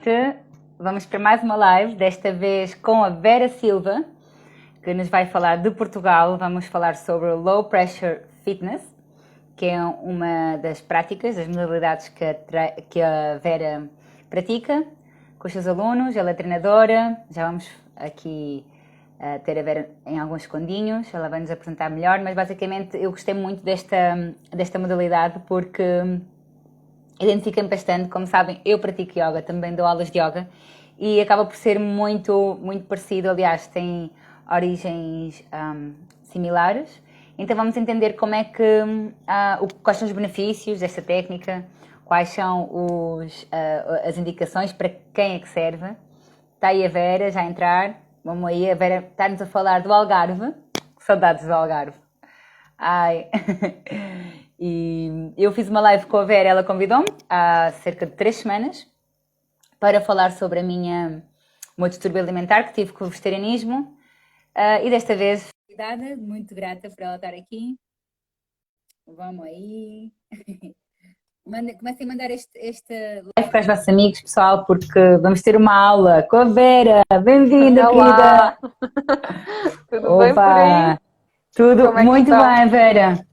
noite. Vamos para mais uma live, desta vez com a Vera Silva, que nos vai falar de Portugal. Vamos falar sobre Low Pressure Fitness, que é uma das práticas, das modalidades que a Vera pratica com os seus alunos. Ela é treinadora, já vamos aqui ter a Vera em alguns segundinhos, ela vai nos apresentar melhor, mas basicamente eu gostei muito desta modalidade porque identifica-me bastante. Como sabem, eu pratico yoga, também dou aulas de yoga e acaba por ser muito parecido, aliás, tem origens similares. Então vamos entender como é que, quais são os benefícios desta técnica, quais são as indicações, para quem é que serve. Está aí a Vera já a entrar. Vamos aí, a Vera está-nos a falar do Algarve. Saudades do Algarve. Ai. E eu fiz uma live com a Vera, ela convidou-me há cerca de 3 semanas para falar sobre o meu distúrbio alimentar que tive com o vegetarianismo. E desta vez, muito grata por ela estar aqui. Vamos aí. Comecem a mandar este live para os vossos amigos, pessoal, porque vamos ter uma aula com a Vera. Bem-vinda, querida! Tudo Opa. bem por aí? Tudo muito bem, Vera.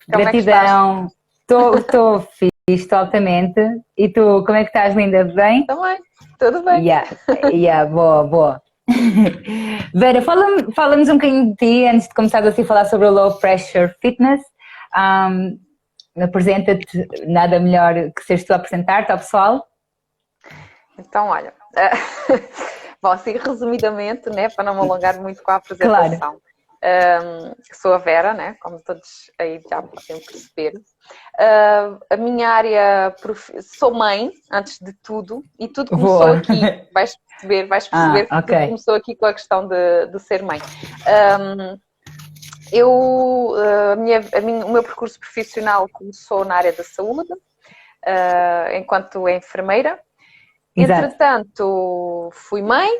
Gratidão. Estou fixe, estou altamente. E tu, como é que estás, linda? Bem? Também, tudo bem. Boa. Vera, fala-nos um bocadinho de ti antes de começar a falar sobre o Low Pressure Fitness. Apresenta-te, nada melhor que seres tu a apresentar-te ao pessoal. Então, olha, bom, assim resumidamente, né, para não me alongar muito com a apresentação. Claro. Sou a Vera, né, como todos aí já podem perceber. A minha área, sou mãe, antes de tudo, e tudo começou aqui, vais perceber que tudo começou aqui com a questão de ser mãe. O meu percurso profissional começou na área da saúde, enquanto enfermeira. Exato. Entretanto, fui mãe.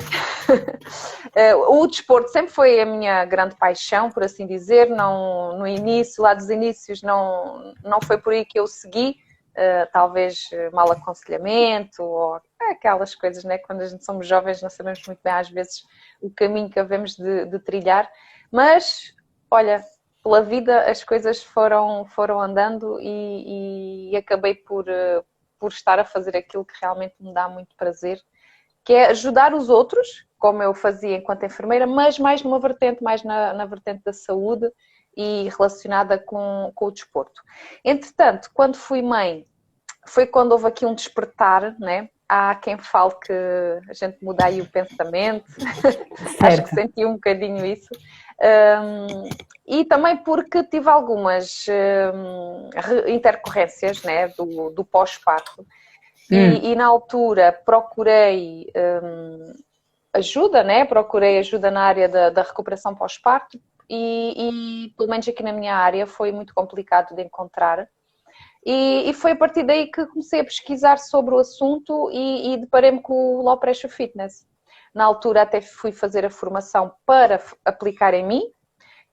O desporto sempre foi a minha grande paixão, por assim dizer. Não, no início, lá dos inícios, não foi por aí que eu segui. Talvez mal aconselhamento ou aquelas coisas, né? Quando a gente somos jovens não sabemos muito bem às vezes o caminho que havemos de trilhar. Mas, olha, pela vida as coisas foram andando e acabei por estar a fazer aquilo que realmente me dá muito prazer, que é ajudar os outros, como eu fazia enquanto enfermeira, mas mais numa vertente, mais na vertente da saúde e relacionada com o desporto. Entretanto, quando fui mãe, foi quando houve aqui um despertar, né? Há quem fale que a gente muda aí o pensamento, acho que senti um bocadinho isso. E também porque tive algumas intercorrências, né, do pós-parto e na altura procurei ajuda, né, procurei ajuda na área da recuperação pós-parto e pelo menos aqui na minha área foi muito complicado de encontrar e foi a partir daí que comecei a pesquisar sobre o assunto e deparei-me com o Low Pressure Fitness. Na altura até fui fazer a formação para aplicar em mim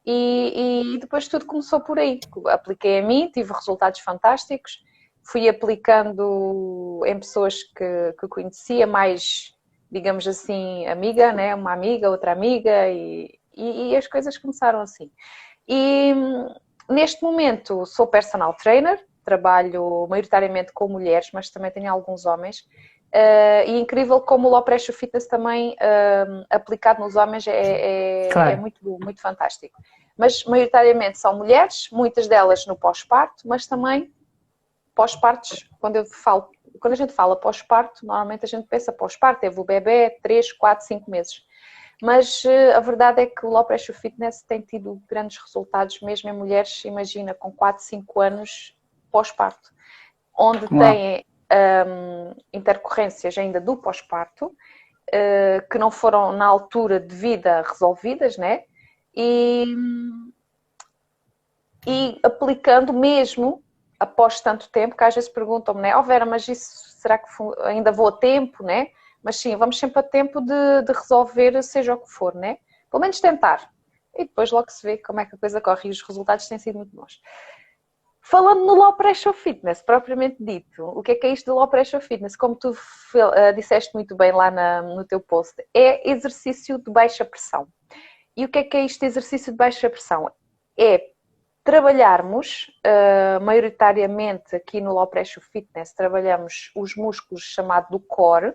e depois tudo começou por aí. Apliquei em mim, tive resultados fantásticos, fui aplicando em pessoas que conhecia, mais, digamos assim, amiga, né? Uma amiga, outra amiga e as coisas começaram assim. E neste momento sou personal trainer, trabalho maioritariamente com mulheres, mas também tenho alguns homens. E incrível como o Low Pressure Fitness também aplicado nos homens é muito fantástico. Mas maioritariamente são mulheres, muitas delas no pós-parto, mas também pós-partos, quando a gente fala pós-parto, normalmente a gente pensa pós-parto, teve o bebê 3, 4, 5 meses. Mas a verdade é que o Low Pressure Fitness tem tido grandes resultados, mesmo em mulheres, imagina, com 4, 5 anos pós-parto, onde têm intercorrências ainda do pós-parto, que não foram na altura de vida resolvidas, né? E aplicando mesmo após tanto tempo, que às vezes perguntam-me, né? Oh Vera, mas isso, será que ainda vou a tempo, né? Mas sim, vamos sempre a tempo de resolver seja o que for, né? Pelo menos tentar. E depois logo se vê como é que a coisa corre e os resultados têm sido muito bons. Falando no Low Pressure Fitness, propriamente dito, o que é isto do Low Pressure Fitness? Como tu disseste muito bem lá no teu post, é exercício de baixa pressão. E o que é isto de exercício de baixa pressão? É trabalharmos, maioritariamente aqui no Low Pressure Fitness, trabalhamos os músculos chamados do core,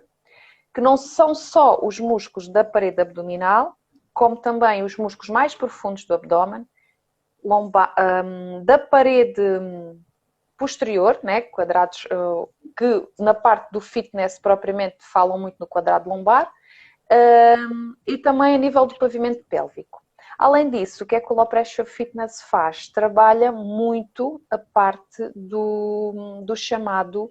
que não são só os músculos da parede abdominal, como também os músculos mais profundos do abdômen, da parede posterior, né, quadrados que na parte do fitness propriamente falam muito no quadrado lombar, e também a nível do pavimento pélvico. Além disso, o que é que o Low Pressure Fitness faz? Trabalha muito a parte do chamado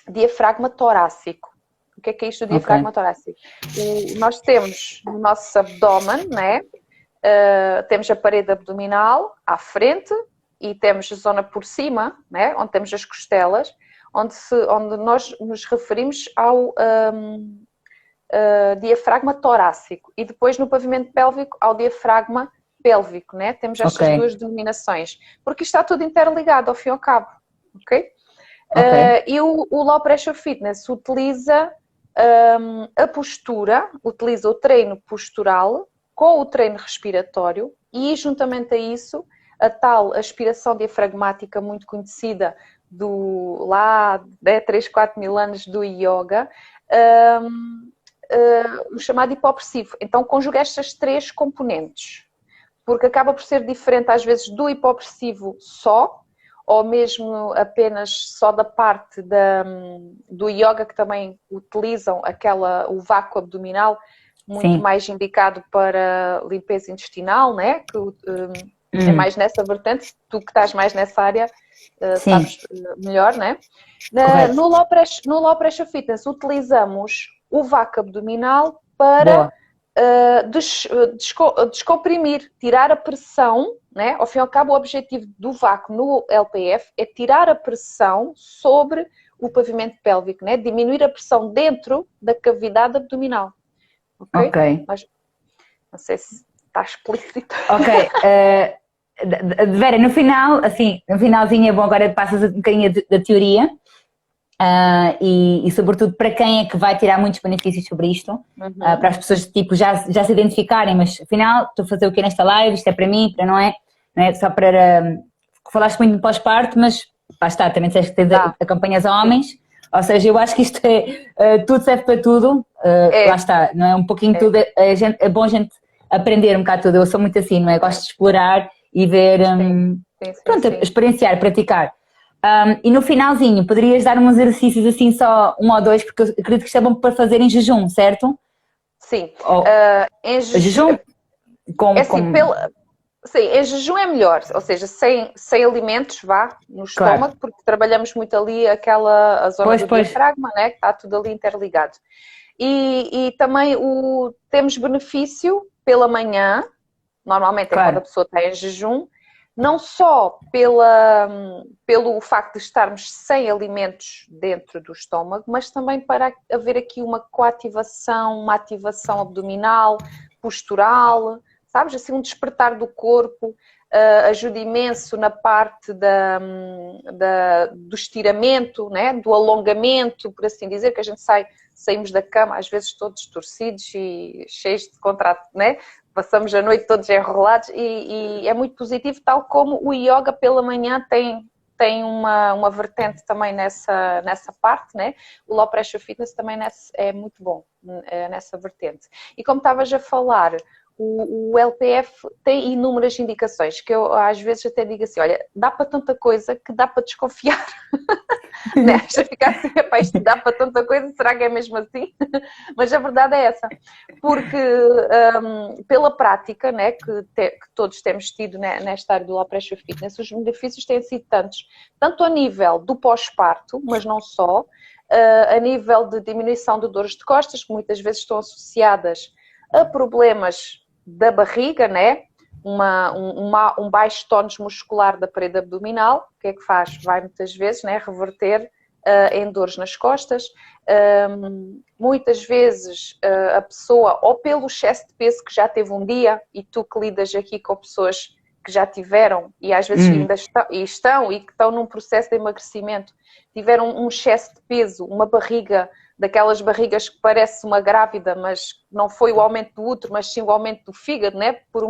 diafragma torácico. O que é isto do diafragma torácico? Nós temos no nosso abdômen, né? Temos a parede abdominal à frente e temos a zona por cima, né? Onde temos as costelas, onde nós nos referimos ao diafragma torácico. E depois no pavimento pélvico ao diafragma pélvico, né? Temos estas duas denominações. Porque isto está tudo interligado ao fim e ao cabo, ok? E o Low Pressure Fitness utiliza a postura, utiliza o treino postural com o treino respiratório e, juntamente a isso, a tal aspiração diafragmática muito conhecida de 3, 4 mil anos do yoga, o chamado hipopressivo. Então, conjuga estas três componentes, porque acaba por ser diferente às vezes do hipopressivo só, ou mesmo apenas só da parte do yoga, que também utilizam o vácuo abdominal, muito mais indicado para limpeza intestinal, né? Que é mais nessa vertente, tu que estás mais nessa área, sabes melhor, né? No Low Pressure Fitness utilizamos o vácuo abdominal para descomprimir, tirar a pressão, né? Ao fim e ao cabo, o objetivo do vácuo no LPF é tirar a pressão sobre o pavimento pélvico, né? Diminuir a pressão dentro da cavidade abdominal. Ok? Mas não sei se está explícito. Ok. Vera, no final, assim, no finalzinho é bom, agora passas um bocadinho da teoria. E sobretudo para quem é que vai tirar muitos benefícios sobre isto, para as pessoas tipo, já se identificarem, mas afinal estou a fazer o que nesta live, isto é para mim, para não é só para falaste muito no pós-parto, mas lá está, também disseste que acompanhas a homens, ou seja, eu acho que isto tudo serve para tudo, lá está, não é um pouquinho tudo, é bom a gente aprender um bocado tudo, eu sou muito assim, não é? Gosto de explorar e ver, experienciar, praticar. E no finalzinho, poderias dar uns exercícios assim, só um ou dois, porque eu acredito que isto é bom para fazer em jejum, certo? Sim. Em jejum? Sim, em jejum é melhor, ou seja, sem alimentos, no estômago, porque trabalhamos muito ali a zona do diafragma, né, que está tudo ali interligado. E também temos benefício pela manhã, normalmente é quando a pessoa está em jejum, não só pelo facto de estarmos sem alimentos dentro do estômago, mas também para haver aqui uma coativação, uma ativação abdominal, postural, sabes? Assim, um despertar do corpo, ajuda imenso na parte do estiramento, né? Do alongamento, por assim dizer, que a gente saímos da cama, às vezes todos torcidos e cheios de contrato, né? Passamos a noite todos enrolados e é muito positivo, tal como o yoga pela manhã tem uma vertente também nessa parte, né? O Low Pressure Fitness também é muito bom nessa vertente. E como estavas a falar, o LPF tem inúmeras indicações, que eu às vezes até digo assim, olha, dá para tanta coisa que dá para desconfiar. Né? Já ficar assim, isto dá para tanta coisa, será que é mesmo assim? Mas a verdade é essa, porque pela prática, né, que todos temos tido, né, nesta área do Low Pressure Fitness, os benefícios têm sido tanto a nível do pós-parto, mas não só, a nível de diminuição de dores de costas, que muitas vezes estão associadas a problemas da barriga, né? Um baixo tónus muscular da parede abdominal, o que é que faz? Vai muitas vezes, né, reverter em dores nas costas. Muitas vezes a pessoa, ou pelo excesso de peso que já teve um dia, e tu que lidas aqui com pessoas que já tiveram, e às vezes ainda estão e que estão num processo de emagrecimento, tiveram um excesso de peso, uma barriga, daquelas barrigas que parece uma grávida, mas não foi o aumento do útero, mas sim o aumento do fígado, né? Por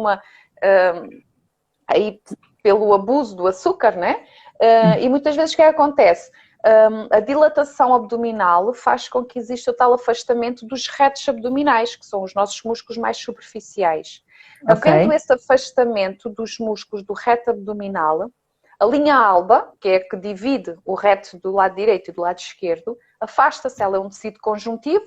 aí pelo abuso do açúcar, né? E muitas vezes o que acontece? A dilatação abdominal faz com que exista o tal afastamento dos retos abdominais, que são os nossos músculos mais superficiais. Havendo esse afastamento dos músculos do reto abdominal, a linha alba, que é a que divide o reto do lado direito e do lado esquerdo, afasta-se. Ela é um tecido conjuntivo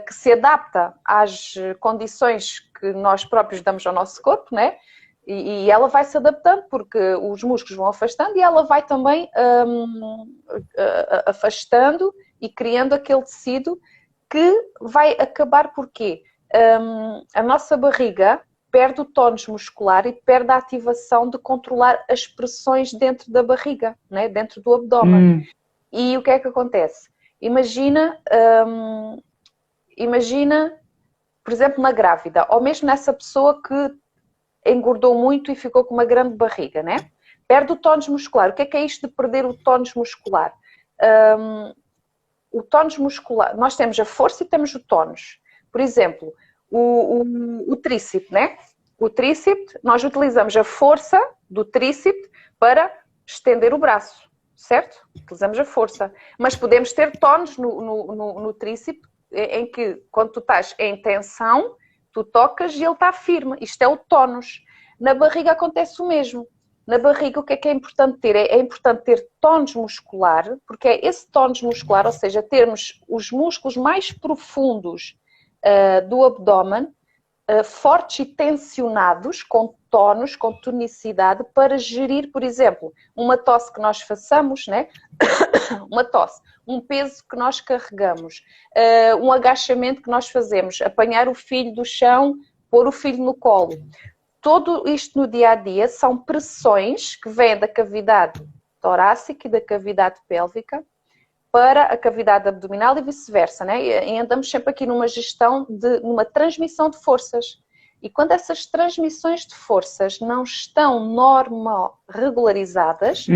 que se adapta às condições que nós próprios damos ao nosso corpo, né? E ela vai se adaptando porque os músculos vão afastando e ela vai também afastando e criando aquele tecido que vai acabar por quê? A nossa barriga perde o tónus muscular e perde a ativação de controlar as pressões dentro da barriga, né? Dentro do abdômen. E o que é que acontece? Imagina, por exemplo, na grávida, ou mesmo nessa pessoa que engordou muito e ficou com uma grande barriga, né? Perde o tónus muscular. O que é isto de perder o tónus muscular? O tónus muscular, nós temos a força e temos o tónus. Por exemplo, o tríceps, né? O tríceps, nós utilizamos a força do tríceps para estender o braço, certo? Utilizamos a força. Mas podemos ter tónus no tríceps, em que quando tu estás em tensão, tu tocas e ele está firme. Isto é o tónus. Na barriga acontece o mesmo. Na barriga o que é importante ter? É importante ter tónus muscular, porque é esse tónus muscular, ou seja, termos os músculos mais profundos do abdômen fortes e tensionados, com tónus, com tonicidade, para gerir, por exemplo, uma tosse que nós façamos, né? Uma tosse, um peso que nós carregamos, um agachamento que nós fazemos, apanhar o filho do chão, pôr o filho no colo. Tudo isto no dia-a-dia são pressões que vêm da cavidade torácica e da cavidade pélvica para a cavidade abdominal e vice-versa, né? E andamos sempre aqui numa gestão, numa transmissão de forças. E quando essas transmissões de forças não estão regularizadas,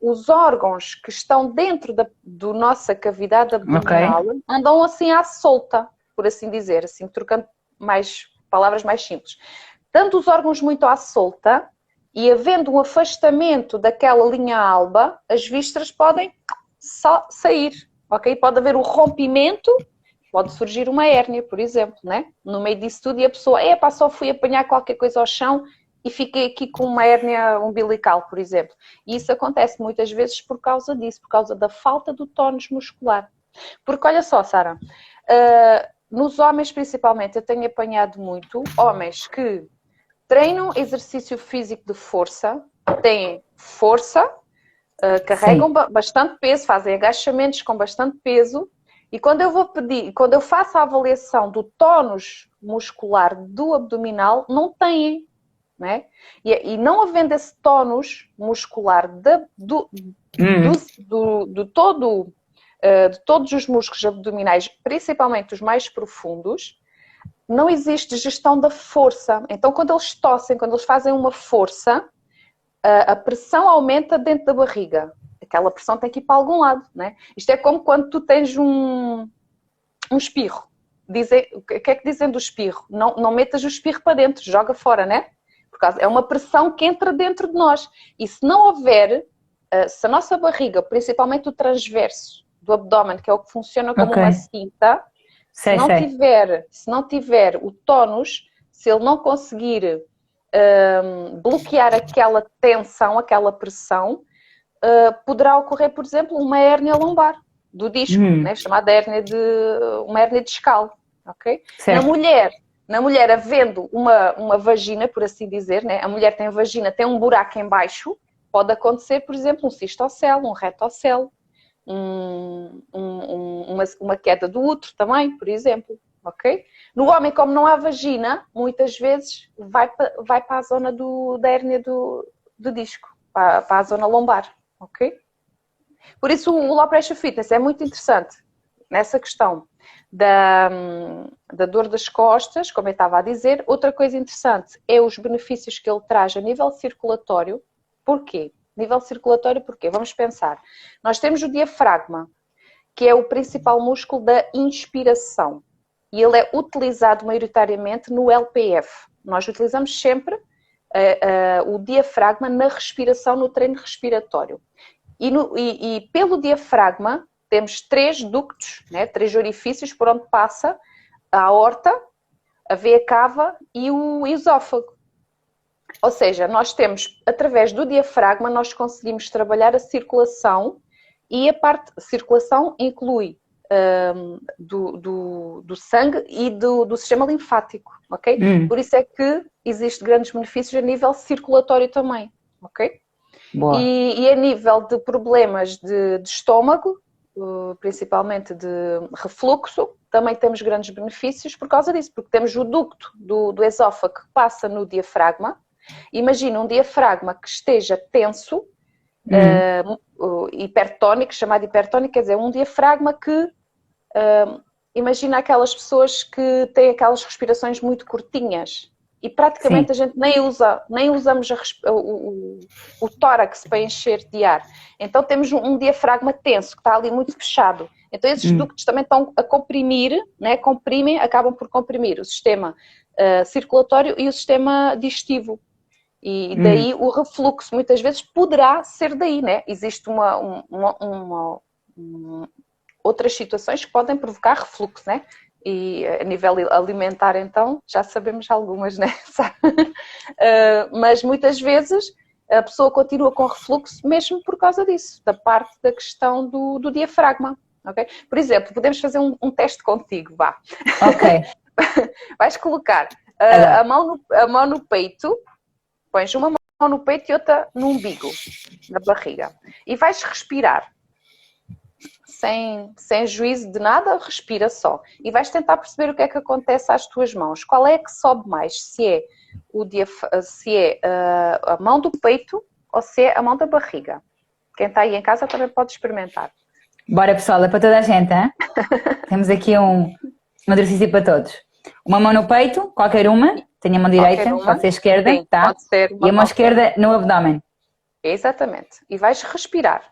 os órgãos que estão dentro da nossa cavidade abdominal andam assim à solta, por assim dizer, assim, trocando palavras mais simples. Dando os órgãos muito à solta e havendo um afastamento daquela linha alba, as vísceras podem sair, ok? Pode haver um rompimento, pode surgir uma hérnia, por exemplo, né? No meio disso tudo e a pessoa, só fui apanhar qualquer coisa ao chão e fiquei aqui com uma hérnia umbilical, por exemplo. E isso acontece muitas vezes por causa disso, por causa da falta do tónus muscular. Porque olha só, Sara, nos homens principalmente, eu tenho apanhado muito homens que treinam exercício físico de força, têm força, carregam bastante peso, fazem agachamentos com bastante peso e quando eu faço a avaliação do tónus muscular do abdominal, não têm, né? E não havendo esse tónus muscular de todos os músculos abdominais, principalmente os mais profundos, não existe gestão da força. Então, quando eles tossem, quando eles fazem uma força, a pressão aumenta dentro da barriga. Aquela pressão tem que ir para algum lado, né? Isto é como quando tu tens um espirro. O que é que dizem do espirro? Não metas o espirro para dentro, joga fora, né? É uma pressão que entra dentro de nós. E se não houver, se a nossa barriga, principalmente o transverso do abdômen, que é o que funciona como uma cinta, se não tiver o tónus, se ele não conseguir bloquear aquela tensão, aquela pressão, poderá ocorrer, por exemplo, uma hérnia lombar do disco, né? Chamada uma hérnia discal, ok? Na mulher havendo uma vagina, por assim dizer, né? A mulher tem a vagina, tem um buraco em baixo, pode acontecer, por exemplo, um cistocele, um retocele, uma queda do útero também, por exemplo. Okay? No homem, como não há vagina, muitas vezes vai para a zona da hérnia do disco, para a zona lombar. Okay? Por isso o Low Pressure Fitness é muito interessante nessa questão. da dor das costas, como eu estava a dizer. Outra coisa interessante é os benefícios que ele traz a nível circulatório. Porquê? Nível circulatório, porquê? Vamos pensar. Nós temos o diafragma, que é o principal músculo da inspiração. E ele é utilizado maioritariamente no LPF. Nós utilizamos sempre o diafragma na respiração, no treino respiratório. E pelo diafragma temos 3 ductos, né? 3 orifícios por onde passa a aorta, a veia cava e o esófago. Ou seja, nós temos, através do diafragma, nós conseguimos trabalhar a circulação, e a parte de circulação inclui do sangue e do sistema linfático, ok? Por isso é que existe grandes benefícios a nível circulatório também, ok? E a nível de problemas de estômago, principalmente de refluxo, também temos grandes benefícios por causa disso, porque temos o ducto do esófago que passa no diafragma. Imagina um diafragma que esteja tenso, hipertónico, chamado hipertónico, quer dizer, um diafragma que, imagina aquelas pessoas que têm aquelas respirações muito curtinhas e praticamente a gente nem usamos o tórax para encher de ar. Então temos um diafragma tenso, que está ali muito fechado. Então esses ductos também estão a comprimir, né? Acabam por comprimir o sistema circulatório e o sistema digestivo. E daí o refluxo muitas vezes poderá ser daí, né? Existe outras situações que podem provocar refluxo, né? E a nível alimentar, então, já sabemos algumas, né? Mas muitas vezes a pessoa continua com refluxo mesmo por causa disso, da parte da questão do diafragma, ok? Por exemplo, podemos fazer um teste contigo, vá. Ok. Vais colocar a mão no peito. Pões uma mão no peito e outra no umbigo, na barriga. E vais respirar. Sem juízo de nada, respira só. E vais tentar perceber o que é que acontece às tuas mãos. Qual é que sobe mais? Se é a mão do peito ou se é a mão da barriga. Quem está aí em casa também pode experimentar. Bora, pessoal, é para toda a gente, hein? Temos aqui um exercício para todos. Uma mão no peito, qualquer uma. Tenho a mão direita, pode ser esquerda, sim, tá? Pode ser e a mão esquerda no abdômen. Exatamente. E vais respirar.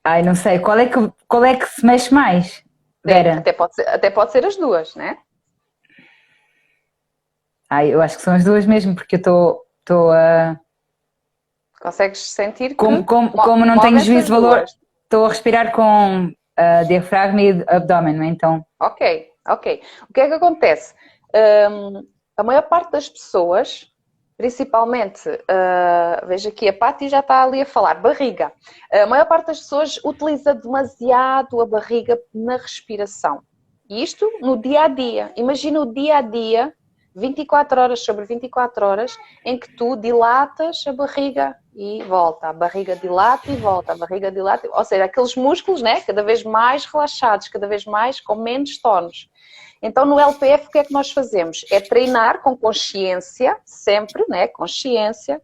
Ai, não sei. Qual é que se mexe mais, Vera? Até pode ser as duas, né? Ai, eu acho que são as duas mesmo, porque eu estou a... Consegues sentir que... Como não tenho juízo de valor, estou a respirar com diafragma e abdômen, não é? Então... Ok. O que é que acontece? A maior parte das pessoas, principalmente, veja aqui a Pati já está ali a falar, barriga. A maior parte das pessoas utiliza demasiado a barriga na respiração. E isto no dia a dia. Imagina o dia a dia, 24 horas sobre 24 horas, em que tu dilatas a barriga e volta. A barriga dilata e volta, a barriga dilata. Ou seja, aqueles músculos, né, cada vez mais relaxados, cada vez mais com menos tónus. Então, no LPF, o que é que nós fazemos? É treinar com consciência, sempre, né? Consciência,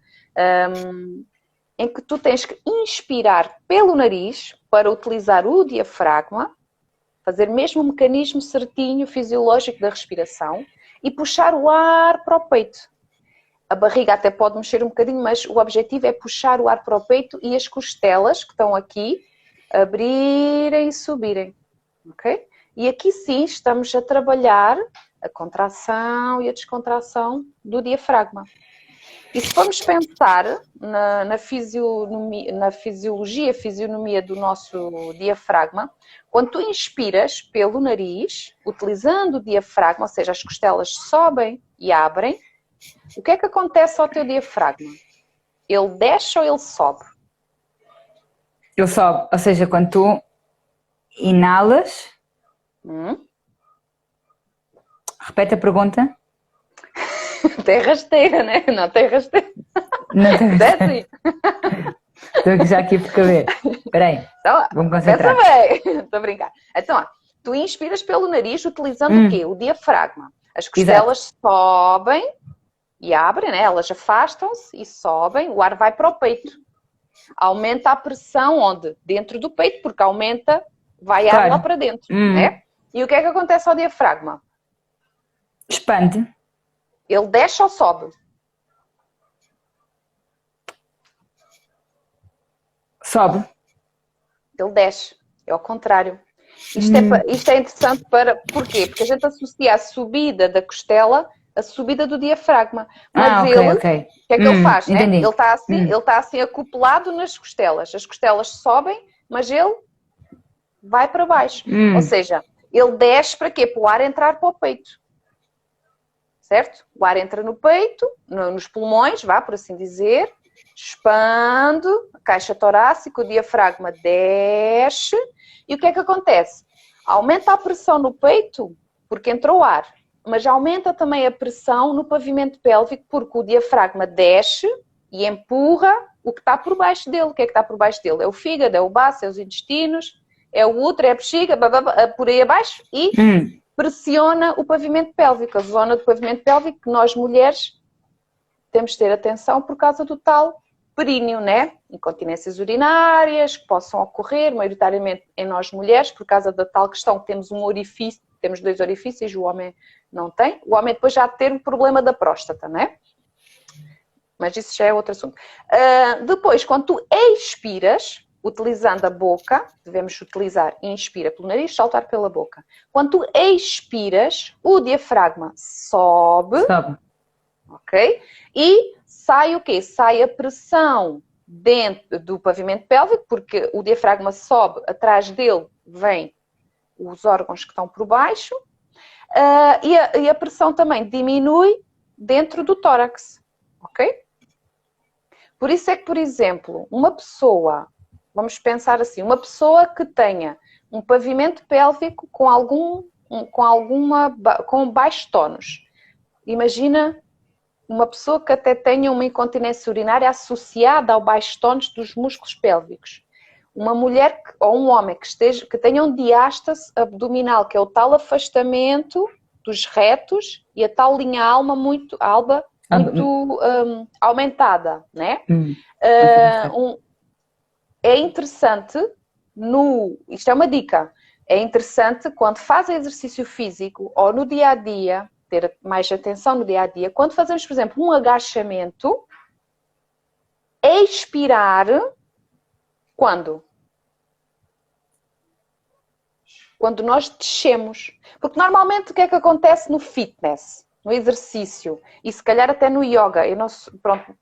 em que tu tens que inspirar pelo nariz para utilizar o diafragma, fazer mesmo o mecanismo certinho, fisiológico da respiração e puxar o ar para o peito. A barriga até pode mexer um bocadinho, mas o objetivo é puxar o ar para o peito e as costelas que estão aqui abrirem e subirem, ok? E aqui sim estamos a trabalhar a contração e a descontração do diafragma. E se formos pensar na fisionomia do nosso diafragma, quando tu inspiras pelo nariz, utilizando o diafragma, ou seja, as costelas sobem e abrem, o que é que acontece ao teu diafragma? Ele desce ou ele sobe? Ele sobe, ou seja, quando tu inalas... Repete a pergunta. Tem rasteira, né? Não tem rasteira. Não tem rasteira. Estou já aqui por caber. Espera aí, então, vou-me concentrar. Estou a brincar. Então, tu inspiras pelo nariz utilizando o quê? O diafragma. As costelas sobem e abrem, né? Elas afastam-se e sobem. O ar vai para o peito. Aumenta a pressão onde? Dentro do peito, porque aumenta, vai ar Claro. lá para dentro, né? E o que é que acontece ao diafragma? Expande. Ele desce ou sobe? Sobe. Ele desce. É ao contrário. Isto é interessante para... Porquê? Porque a gente associa a subida da costela à subida do diafragma. Mas ok, ele, ok. o que é que ele faz? Né? Entendi. Ele está assim acoplado nas costelas. As costelas sobem, mas ele vai para baixo. Ou seja, ele desce para quê? Para o ar entrar para o peito. Certo? O ar entra no peito, nos pulmões, vá, por assim dizer, expande, a caixa torácica, o diafragma desce, e o que é que acontece? Aumenta a pressão no peito, porque entrou ar, mas aumenta também a pressão no pavimento pélvico, porque o diafragma desce e empurra o que está por baixo dele. O que é que está por baixo dele? É o fígado, é o baço, é os intestinos, é o útero, é a bexiga, por aí abaixo, e pressiona o pavimento pélvico, a zona do pavimento pélvico que nós mulheres temos de ter atenção por causa do tal períneo, né? Incontinências urinárias que possam ocorrer, maioritariamente em nós mulheres, por causa da tal questão que temos um orifício, temos 2 orifícios, o homem não tem. O homem depois já tem o problema da próstata, né? Mas isso já é outro assunto. Depois, quando tu expiras, utilizando a boca, devemos utilizar, inspira pelo nariz, soltar pela boca. Quando tu expiras, o diafragma sobe. Ok? E sai o quê? Sai a pressão dentro do pavimento pélvico, porque o diafragma sobe, atrás dele vêm os órgãos que estão por baixo, e a pressão também diminui dentro do tórax. Ok? Por isso é que, por exemplo, uma pessoa, vamos pensar assim, uma pessoa que tenha um pavimento pélvico com baixos tónus. Imagina uma pessoa que até tenha uma incontinência urinária associada ao baixo tónus dos músculos pélvicos. Uma mulher ou um homem que tenha um diástase abdominal, que é o tal afastamento dos retos e a tal linha alba muito aumentada, né? É interessante, isto é uma dica, é interessante quando fazem exercício físico ou no dia-a-dia, ter mais atenção no dia-a-dia, quando fazemos, por exemplo, um agachamento, expirar, quando? Quando nós descemos. Porque normalmente o que é que acontece no fitness? No exercício, e se calhar até no yoga.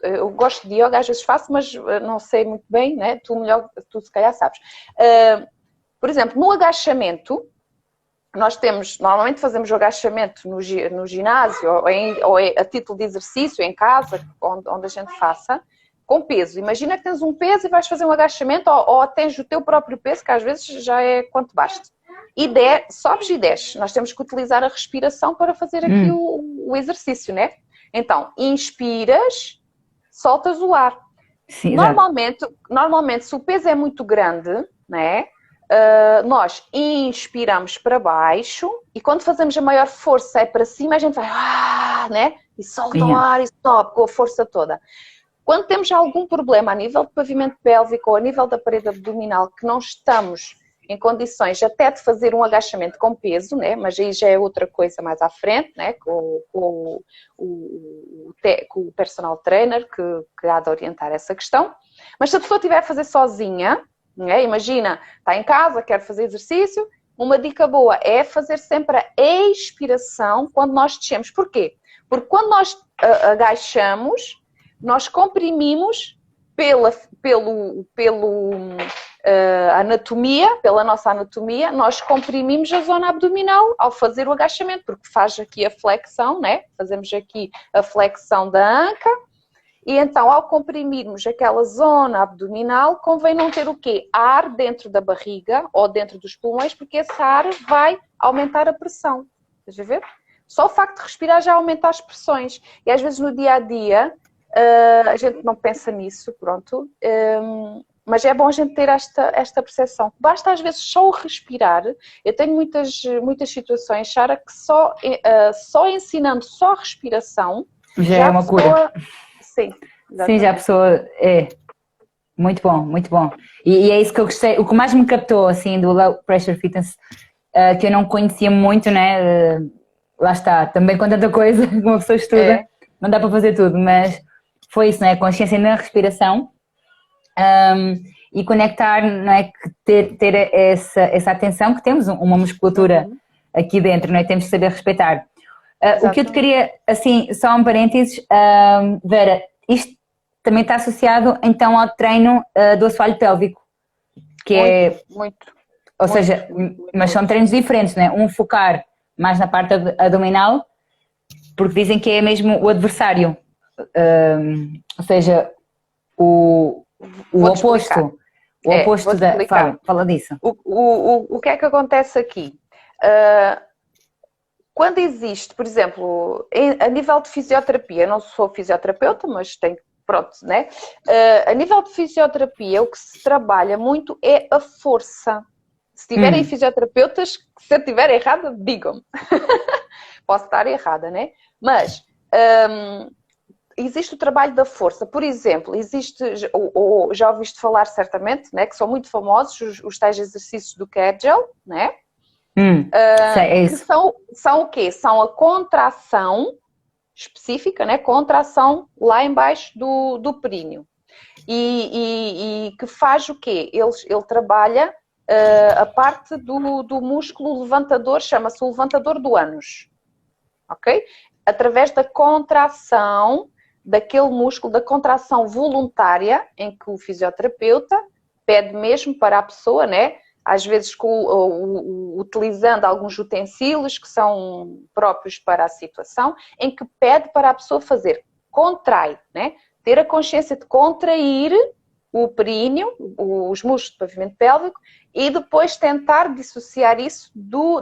Eu gosto de yoga, às vezes faço, mas não sei muito bem, né? Tu se calhar sabes. Por exemplo, no agachamento, normalmente fazemos o agachamento no ginásio, ou a título de exercício, em casa, onde a gente faça, com peso. Imagina que tens um peso e vais fazer um agachamento, ou tens o teu próprio peso, que às vezes já é quanto basta. E sobes e desces. Nós temos que utilizar a respiração para fazer aqui o exercício, né? Então, inspiras, soltas o ar. Sim, normalmente, se o peso é muito grande, né? Nós inspiramos para baixo e quando fazemos a maior força é para cima, a gente vai, né? E solta o ar e sobe com a força toda. Quando temos algum problema a nível do pavimento pélvico ou a nível da parede abdominal, que não estamos em condições até de fazer um agachamento com peso, né? Mas aí já é outra coisa mais à frente, né? Com o personal trainer que há de orientar essa questão. Mas se a pessoa estiver a fazer sozinha, né? Imagina, está em casa, quer fazer exercício, uma dica boa é fazer sempre a expiração quando nós descemos. Porquê? Porque quando nós agachamos, nós comprimimos pela nossa anatomia, nós comprimimos a zona abdominal ao fazer o agachamento, porque faz aqui a flexão, né? Fazemos aqui a flexão da anca, e então ao comprimirmos aquela zona abdominal, convém não ter o quê? Ar dentro da barriga ou dentro dos pulmões, porque esse ar vai aumentar a pressão. Estás a ver? Só o facto de respirar já aumenta as pressões. E às vezes no dia-a-dia, a gente não pensa nisso, pronto. Mas é bom a gente ter esta percepção. Basta às vezes só o respirar. Eu tenho muitas situações, Sara, que só ensinando só a respiração... Já é uma cura. Sim, exatamente. Sim, já a pessoa é... Muito bom, muito bom. E é isso que eu gostei. O que mais me captou, assim, do Low Pressure Fitness, que eu não conhecia muito, né? Lá está, também com tanta coisa que uma pessoa estuda, não dá para fazer tudo, mas foi isso, né? Consciência na respiração, e conectar, não é? Que ter essa atenção que temos uma musculatura aqui dentro, não é? Temos que saber respeitar. O que eu te queria, assim, só um parênteses, Vera, isto também está associado então ao treino do assoalho pélvico, que ou seja, mas são treinos diferentes, não é? Um focar mais na parte abdominal, porque dizem que é mesmo o adversário, ou seja, o oposto. O oposto da. Fala disso. O que é que acontece aqui? Quando existe, por exemplo, a nível de fisioterapia, eu não sou fisioterapeuta, mas tenho, pronto, né? A nível de fisioterapia, o que se trabalha muito é a força. Se tiverem fisioterapeutas, se eu estiver errada, digam-me. Posso estar errada, né? Mas existe o trabalho da força. Por exemplo, existe, ou já ouviste falar certamente, né? Que são muito famosos os tais exercícios do Kegel, né? É isso. Que são o quê? São a contração específica, né? Contração lá embaixo do períneo. E que faz o quê? Ele trabalha a parte do músculo levantador, chama-se o levantador do ânus. Ok? Através da contração daquele músculo, da contração voluntária, em que o fisioterapeuta pede mesmo para a pessoa, né? Às vezes utilizando alguns utensílios que são próprios para a situação, em que pede para a pessoa fazer, contrai, né? Ter a consciência de contrair o períneo, os músculos do pavimento pélvico, e depois tentar dissociar isso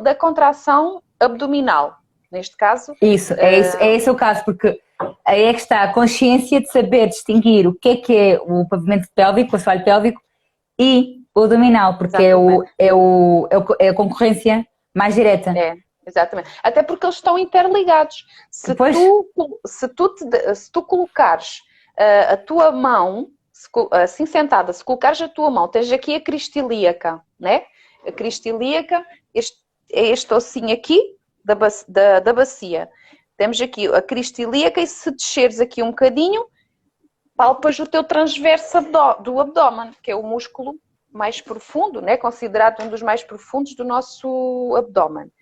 da contração abdominal. Neste caso... É esse o caso, porque aí é que está a consciência de saber distinguir o que é o pavimento pélvico, o assoalho pélvico, e o abdominal, porque é a concorrência mais direta. Exatamente. Até porque eles estão interligados. Se tu colocares a tua mão, assim sentada, se colocares a tua mão, tens aqui a cristilíaca, né? A cristilíaca, este ossinho aqui da bacia. Temos aqui a cristilíaca e se desceres aqui um bocadinho, palpas o teu transverso do abdômen, que é o músculo mais profundo, né? Considerado um dos mais profundos do nosso abdômen,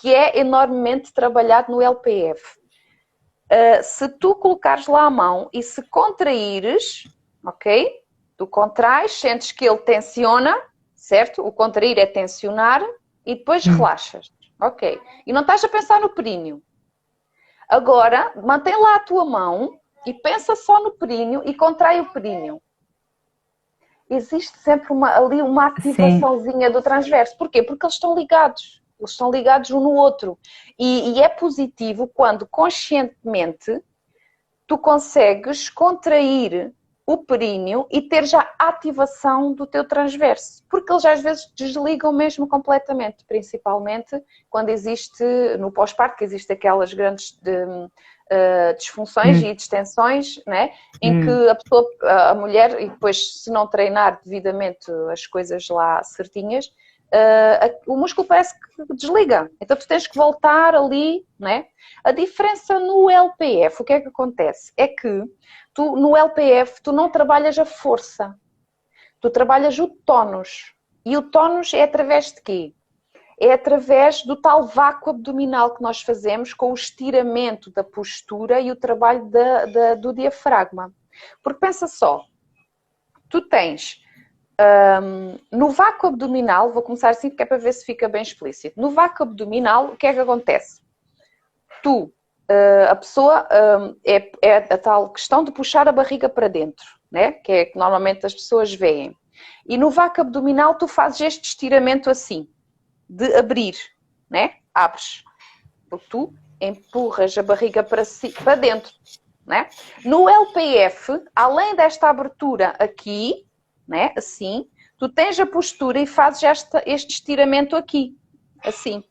que é enormemente trabalhado no LPF. Se tu colocares lá a mão e se contraíres, ok? Tu contrais, sentes que ele tensiona, certo? O contrair é tensionar e depois relaxas, ok? E não estás a pensar no períneo. Agora, mantém lá a tua mão e pensa só no períneo e contrai o períneo. Existe sempre ali uma ativaçãozinha do transverso. Porquê? Porque eles estão ligados. Eles estão ligados um no outro. E é positivo quando conscientemente tu consegues contrair o períneo e ter já a ativação do teu transverso. Porque eles às vezes desligam mesmo completamente, principalmente quando existe, no pós-parto, que existe aquelas grandes disfunções e distensões, né? Em que a mulher, e depois se não treinar devidamente as coisas lá certinhas, o músculo parece que desliga. Então tu tens que voltar ali, né? A diferença no LPF, o que é que acontece? É que no LPF tu não trabalhas a força, tu trabalhas o tónus. E o tónus é através de quê? É através do tal vácuo abdominal que nós fazemos com o estiramento da postura e o trabalho do diafragma. Porque pensa só, tu tens no vácuo abdominal, vou começar assim porque é para ver se fica bem explícito. No vácuo abdominal, o que é que acontece? A pessoa é a tal questão de puxar a barriga para dentro, né? Que é que normalmente as pessoas veem. E no vácuo abdominal tu fazes este estiramento assim, de abrir, né? Abres. Porque tu empurras a barriga para dentro, né? No LPF, além desta abertura aqui, né? Assim, tu tens a postura e fazes este estiramento aqui, assim.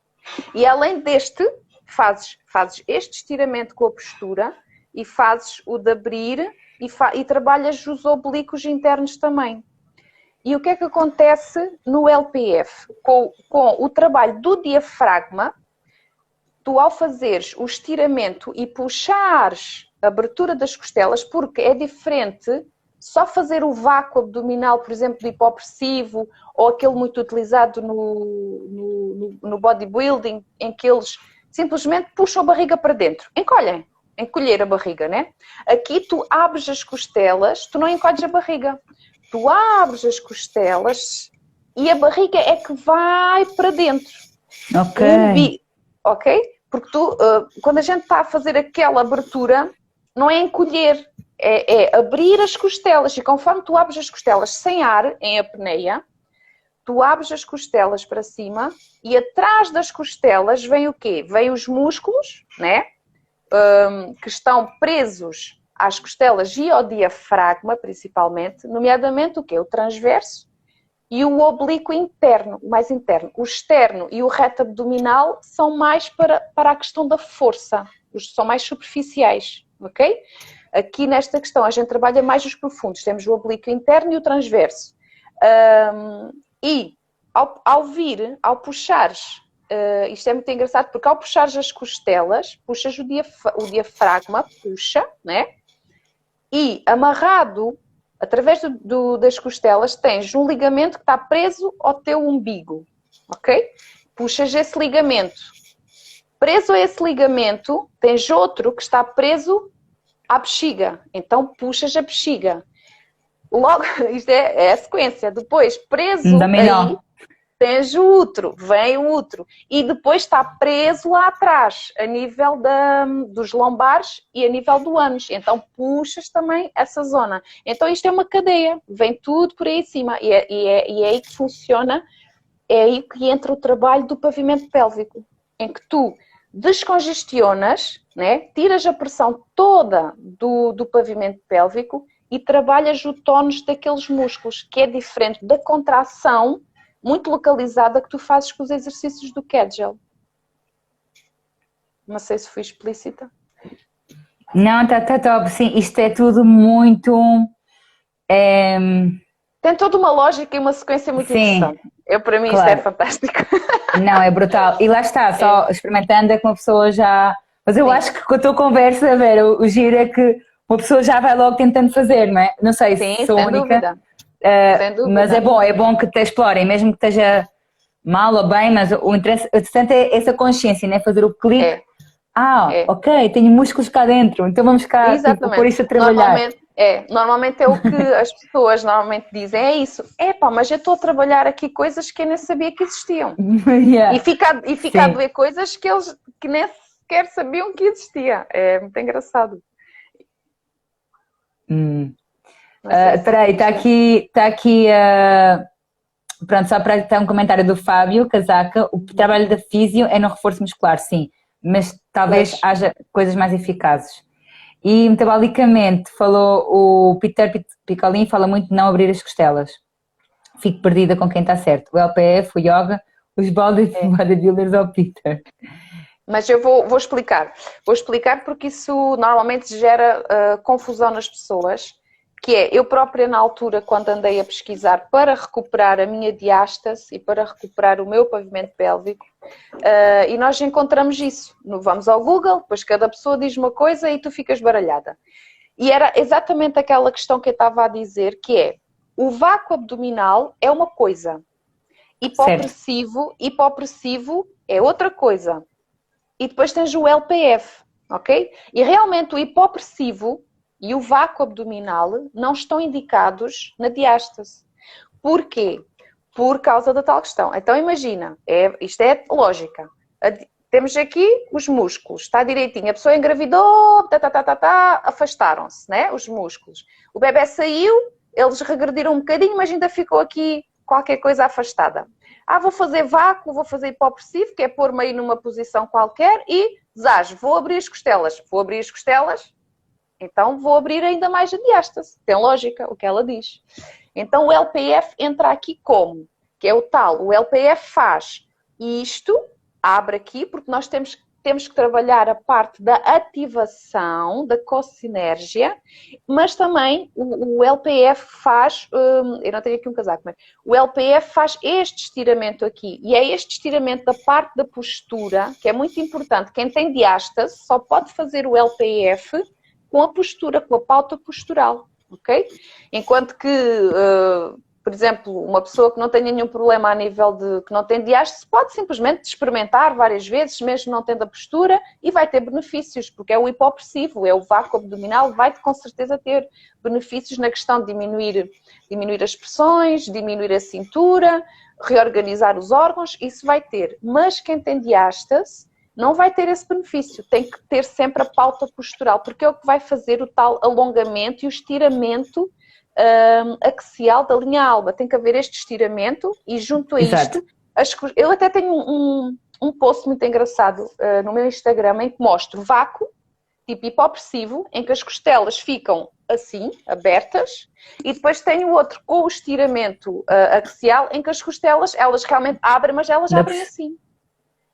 E além deste, fazes este estiramento com a postura e fazes o de abrir e trabalhas os oblíquos internos também. E o que é que acontece no LPF? Com o trabalho do diafragma, tu ao fazeres o estiramento e puxares a abertura das costelas, porque é diferente só fazer o vácuo abdominal, por exemplo, do hipopressivo, ou aquele muito utilizado no bodybuilding, em que eles simplesmente puxam a barriga para dentro, encolher a barriga, né? Aqui tu abres as costelas, tu não encolhes a barriga, tu abres as costelas e a barriga é que vai para dentro. Ok? Porque quando a gente está a fazer aquela abertura, não é encolher, é abrir as costelas. E conforme tu abres as costelas sem ar, em apneia, tu abres as costelas para cima e atrás das costelas vem o quê? Vem os músculos, né? Que estão presos às costelas e ao diafragma, principalmente, nomeadamente o quê? O transverso e o oblíquo interno, o mais interno. O externo e o reto abdominal são mais para a questão da força, são mais superficiais, ok? Aqui nesta questão a gente trabalha mais os profundos, temos o oblíquo interno e o transverso. E ao puxares, isto é muito engraçado, porque ao puxares as costelas, puxas o diafragma, puxa, né? E amarrado, através das costelas, tens um ligamento que está preso ao teu umbigo, ok? Puxas esse ligamento. Preso a esse ligamento, tens outro que está preso à bexiga. Então, puxas a bexiga. Logo, isto é a sequência. Depois, preso aí, tens o útero, vem o útero. E depois está preso lá atrás, a nível dos lombares e a nível do ânus. Então, puxas também essa zona. Então, isto é uma cadeia. Vem tudo por aí em cima. E é aí que funciona, é aí que entra o trabalho do pavimento pélvico. Em que tu descongestionas, né? Tiras a pressão toda do pavimento pélvico e trabalhas o tónus daqueles músculos, que é diferente da contração muito localizada que tu fazes com os exercícios do Kegel. Não sei se fui explícita. Não, está top, sim, isto é tudo muito... Tem toda uma lógica e uma sequência muito interessante. Para mim, claro. Isto é fantástico. Não, é brutal. E lá está, só experimentando é que uma pessoa já... Mas eu acho que com a tua conversa, Vera, o giro é que uma pessoa já vai logo tentando fazer, não é? Não sei se sou única. Dúvida. Mas é bom que te explorem, mesmo que esteja mal ou bem, mas o interessante é essa consciência, né? Fazer o clique. Ok, tenho músculos cá dentro, então vamos cá tipo, pôr isto a trabalhar. Normalmente é o que as pessoas normalmente dizem, é isso. Mas eu estou a trabalhar aqui coisas que eu nem sabia que existiam. E fica a doer coisas que eles que nem sequer sabiam que existia. É muito engraçado. Espera aí, está aqui pronto, só para ter um comentário do Fábio Casaca. O trabalho da físio é no reforço muscular, sim, mas talvez haja coisas mais eficazes. E metabolicamente, falou o Peter Picolin, fala muito de não abrir as costelas. Fico perdida com quem está certo. O LPF, o yoga, os bodybuilders ou o Peter. Mas eu vou explicar. Vou explicar porque isso normalmente gera confusão nas pessoas. Que é, eu própria na altura, quando andei a pesquisar para recuperar a minha diástase e para recuperar o meu pavimento pélvico, e nós encontramos isso. Vamos ao Google, depois cada pessoa diz uma coisa e tu ficas baralhada. E era exatamente aquela questão que eu estava a dizer, que é, o vácuo abdominal é uma coisa, hipopressivo é outra coisa. E depois tens o LPF, ok? E realmente o hipopressivo e o vácuo abdominal não estão indicados na diástase. Porquê? Por causa da tal questão. Então imagina, isto é lógica. Temos aqui os músculos, está direitinho. A pessoa engravidou, afastaram-se, né? Os músculos. O bebê saiu, eles regrediram um bocadinho, mas ainda ficou aqui qualquer coisa afastada. Vou fazer vácuo, vou fazer hipopressivo, que é pôr-me aí numa posição qualquer e desejo, vou abrir as costelas. Vou abrir as costelas, então vou abrir ainda mais a diástase. Tem lógica o que ela diz. Então o LPF entra aqui como? Que é o tal, o LPF faz isto, abre aqui, porque nós temos temos que trabalhar a parte da ativação, da cocinérgia, mas também o LPF faz, eu não tenho aqui um casaco, mas o LPF faz este estiramento aqui, e é este estiramento da parte da postura, que é muito importante. Quem tem diástase só pode fazer o LPF com a postura, com a pauta postural, ok? Enquanto que... por exemplo, uma pessoa que não tenha nenhum problema a nível de que não tem diástase pode simplesmente experimentar várias vezes, mesmo não tendo a postura, e vai ter benefícios, porque é o hipopressivo, é o vácuo abdominal, vai com certeza ter benefícios na questão de diminuir as pressões, diminuir a cintura, reorganizar os órgãos, isso vai ter. Mas quem tem diástase não vai ter esse benefício, tem que ter sempre a pauta postural, porque é o que vai fazer o tal alongamento e o estiramento axial da linha alba. Tem que haver este estiramento e junto a Exato. isto, eu até tenho um post muito engraçado no meu Instagram em que mostro vácuo, tipo hipopressivo, em que as costelas ficam assim, abertas, e depois tenho outro com o estiramento axial, em que as costelas, elas realmente abrem, mas elas abrem assim,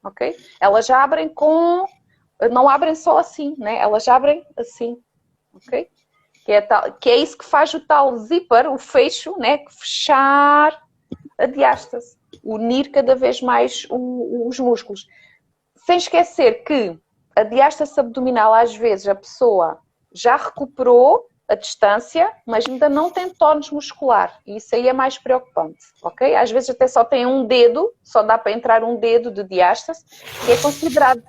ok? Elas já abrem não abrem só assim, né? Elas abrem assim, ok? Que é isso que faz o tal zíper, o fecho, né? Fechar a diástase, unir cada vez mais os músculos. Sem esquecer que a diástase abdominal, às vezes, a pessoa já recuperou a distância, mas ainda não tem tónus muscular. E isso aí é mais preocupante, ok? Às vezes até só tem um dedo, só dá para entrar um dedo de diástase, que é considerado,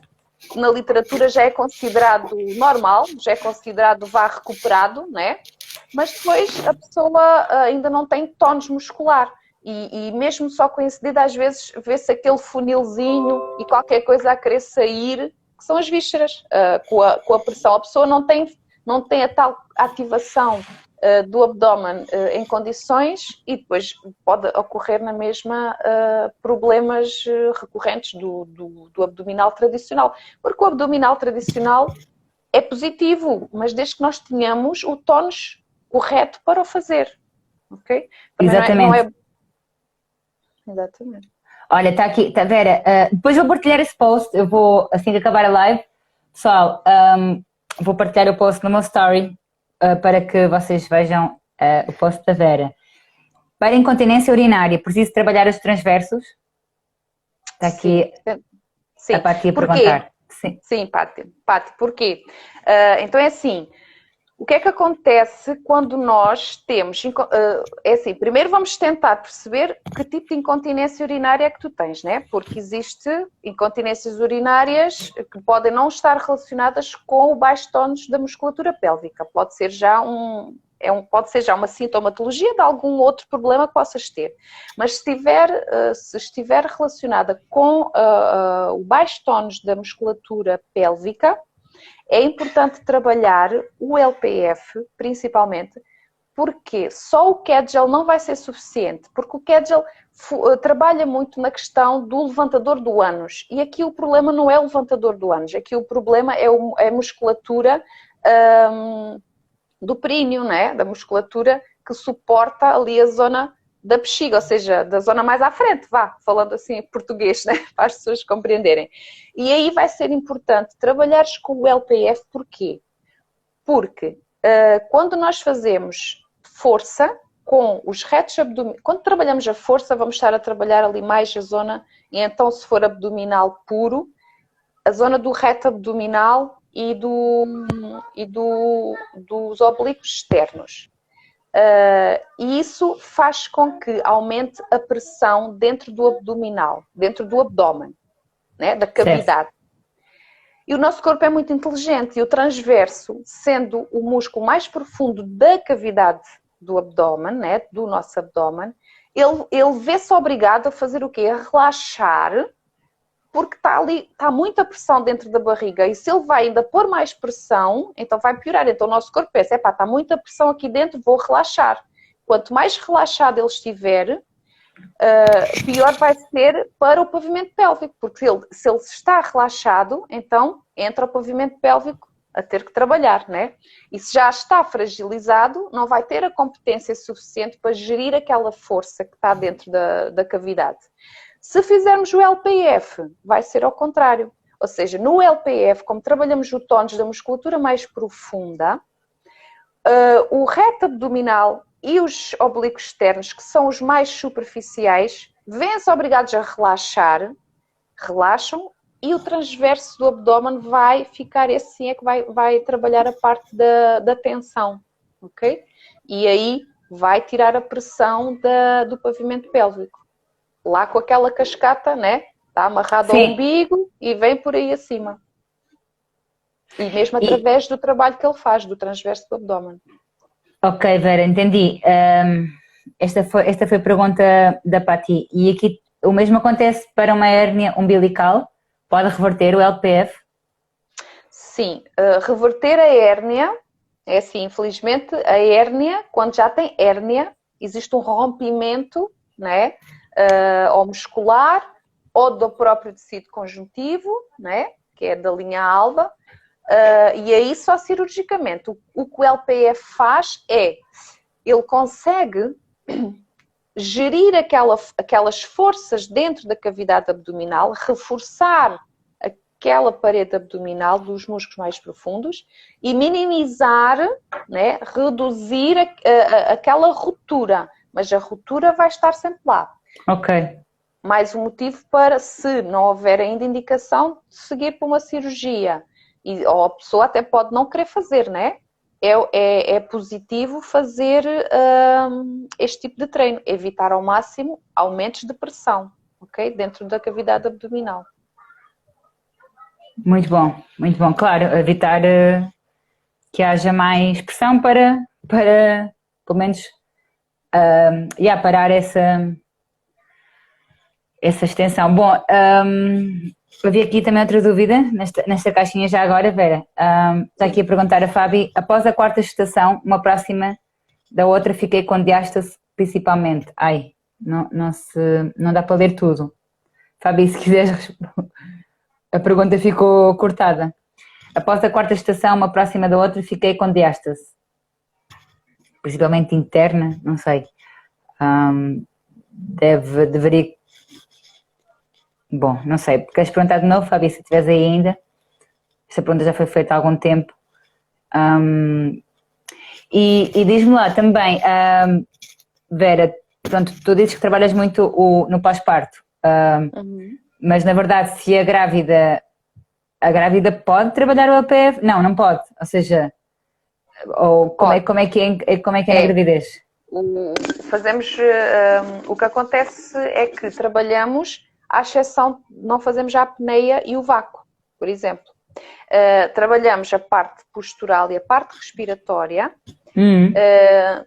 na literatura já é considerado normal, já é considerado vá recuperado, né? Mas depois a pessoa ainda não tem tónus muscular. E mesmo só com esse dedo, às vezes vê-se aquele funilzinho e qualquer coisa a querer sair, que são as vísceras, com a pressão. A pessoa não tem a tal ativação do abdômen em condições e depois pode ocorrer na mesma problemas recorrentes do abdominal tradicional. Porque o abdominal tradicional é positivo, mas desde que nós tenhamos o tónus correto para o fazer. Ok? Exatamente. Exatamente. Olha, está aqui, tá, Vera, depois vou partilhar esse post, eu vou, assim que acabar a live, pessoal, vou partilhar o post no meu story para que vocês vejam o post da Vera. Para incontinência urinária, preciso trabalhar os transversos? Está aqui sim. a Pati a Porquê? perguntar. Sim, Pati, porquê? Então é assim, o que é que acontece quando nós temos... É assim, primeiro vamos tentar perceber que tipo de incontinência urinária é que tu tens, né? Porque existe incontinências urinárias que podem não estar relacionadas com o baixo tónus da musculatura pélvica. Pode ser já pode ser já uma sintomatologia de algum outro problema que possas ter. Mas se estiver relacionada com o baixo tónus da musculatura pélvica, é importante trabalhar o LPF, principalmente, porque só o Kegel não vai ser suficiente, porque o Kegel trabalha muito na questão do levantador do ânus. E aqui o problema não é o levantador do ânus, aqui o problema é a musculatura do períneo, né? Da musculatura que suporta ali a zona da bexiga, ou seja, da zona mais à frente, falando assim em português, né? Para as pessoas compreenderem. E aí vai ser importante trabalhares com o LPF, porquê? Porque quando nós fazemos força com os retos abdominais, quando trabalhamos a força, vamos estar a trabalhar ali mais a zona, e então se for abdominal puro, a zona do reto abdominal e dos oblíquos externos. E isso faz com que aumente a pressão dentro do abdominal, dentro do abdômen, né, da cavidade. Certo. E o nosso corpo é muito inteligente e o transverso, sendo o músculo mais profundo da cavidade do abdômen, né, do nosso abdômen, ele vê-se obrigado a fazer o quê? A relaxar, porque está muita pressão dentro da barriga e se ele vai ainda pôr mais pressão, então vai piorar. Então o nosso corpo pensa, está muita pressão aqui dentro, vou relaxar. Quanto mais relaxado ele estiver, pior vai ser para o pavimento pélvico, porque se ele está relaxado, então entra o pavimento pélvico a ter que trabalhar, né? E se já está fragilizado, não vai ter a competência suficiente para gerir aquela força que está dentro da cavidade. Se fizermos o LPF, vai ser ao contrário. Ou seja, no LPF, como trabalhamos o tónus da musculatura mais profunda, o reto abdominal e os oblíquos externos, que são os mais superficiais, vêm-se obrigados a relaxar, relaxam, e o transverso do abdômen vai ficar, esse sim é que vai trabalhar a parte da tensão, ok? E aí vai tirar a pressão do pavimento pélvico. Lá com aquela cascata, né? Está amarrado ao umbigo e vem por aí acima. E mesmo através do trabalho que ele faz, do transverso do abdômen. Ok, Vera, entendi. Esta foi a pergunta da Pati. E aqui o mesmo acontece para uma hérnia umbilical? Pode reverter o LPF? Sim, reverter a hérnia, é assim, infelizmente, a hérnia, quando já tem hérnia, existe um rompimento, né? Ou muscular, ou do próprio tecido conjuntivo, né? Que é da linha alba, e aí só cirurgicamente. O que o LPF faz é, ele consegue gerir aquelas forças dentro da cavidade abdominal, reforçar aquela parede abdominal dos músculos mais profundos e minimizar, né, reduzir aquela ruptura. Mas a ruptura vai estar sempre lá. Ok. Mais um motivo para, se não houver ainda indicação, seguir para uma cirurgia. Ou a pessoa até pode não querer fazer, né? É positivo fazer este tipo de treino, evitar ao máximo aumentos de pressão, ok? Dentro da cavidade abdominal. Muito bom, muito bom. Claro, evitar que haja mais pressão para pelo menos, parar essa extensão. Bom, havia aqui também outra dúvida nesta caixinha já agora, Vera. Está aqui a perguntar a Fábio, após a quarta gestação, uma próxima da outra, fiquei com diástase principalmente. Ai, não dá para ler tudo. Fábio, se quiseres, a pergunta ficou cortada. Após a quarta gestação, uma próxima da outra, fiquei com diástase. Principalmente interna, não sei. Deveria... Bom, não sei. Queres perguntar de novo, Fábio, se estiveres aí ainda? Esta pergunta já foi feita há algum tempo. E diz-me lá também, Vera, pronto, tu dizes que trabalhas muito no pós-parto, mas na verdade, se a grávida pode trabalhar o APF? Não pode. Ou seja, como é que é na gravidez? O que acontece é que trabalhamos, à exceção, não fazemos já a apneia e o vácuo, por exemplo. Trabalhamos a parte postural e a parte respiratória.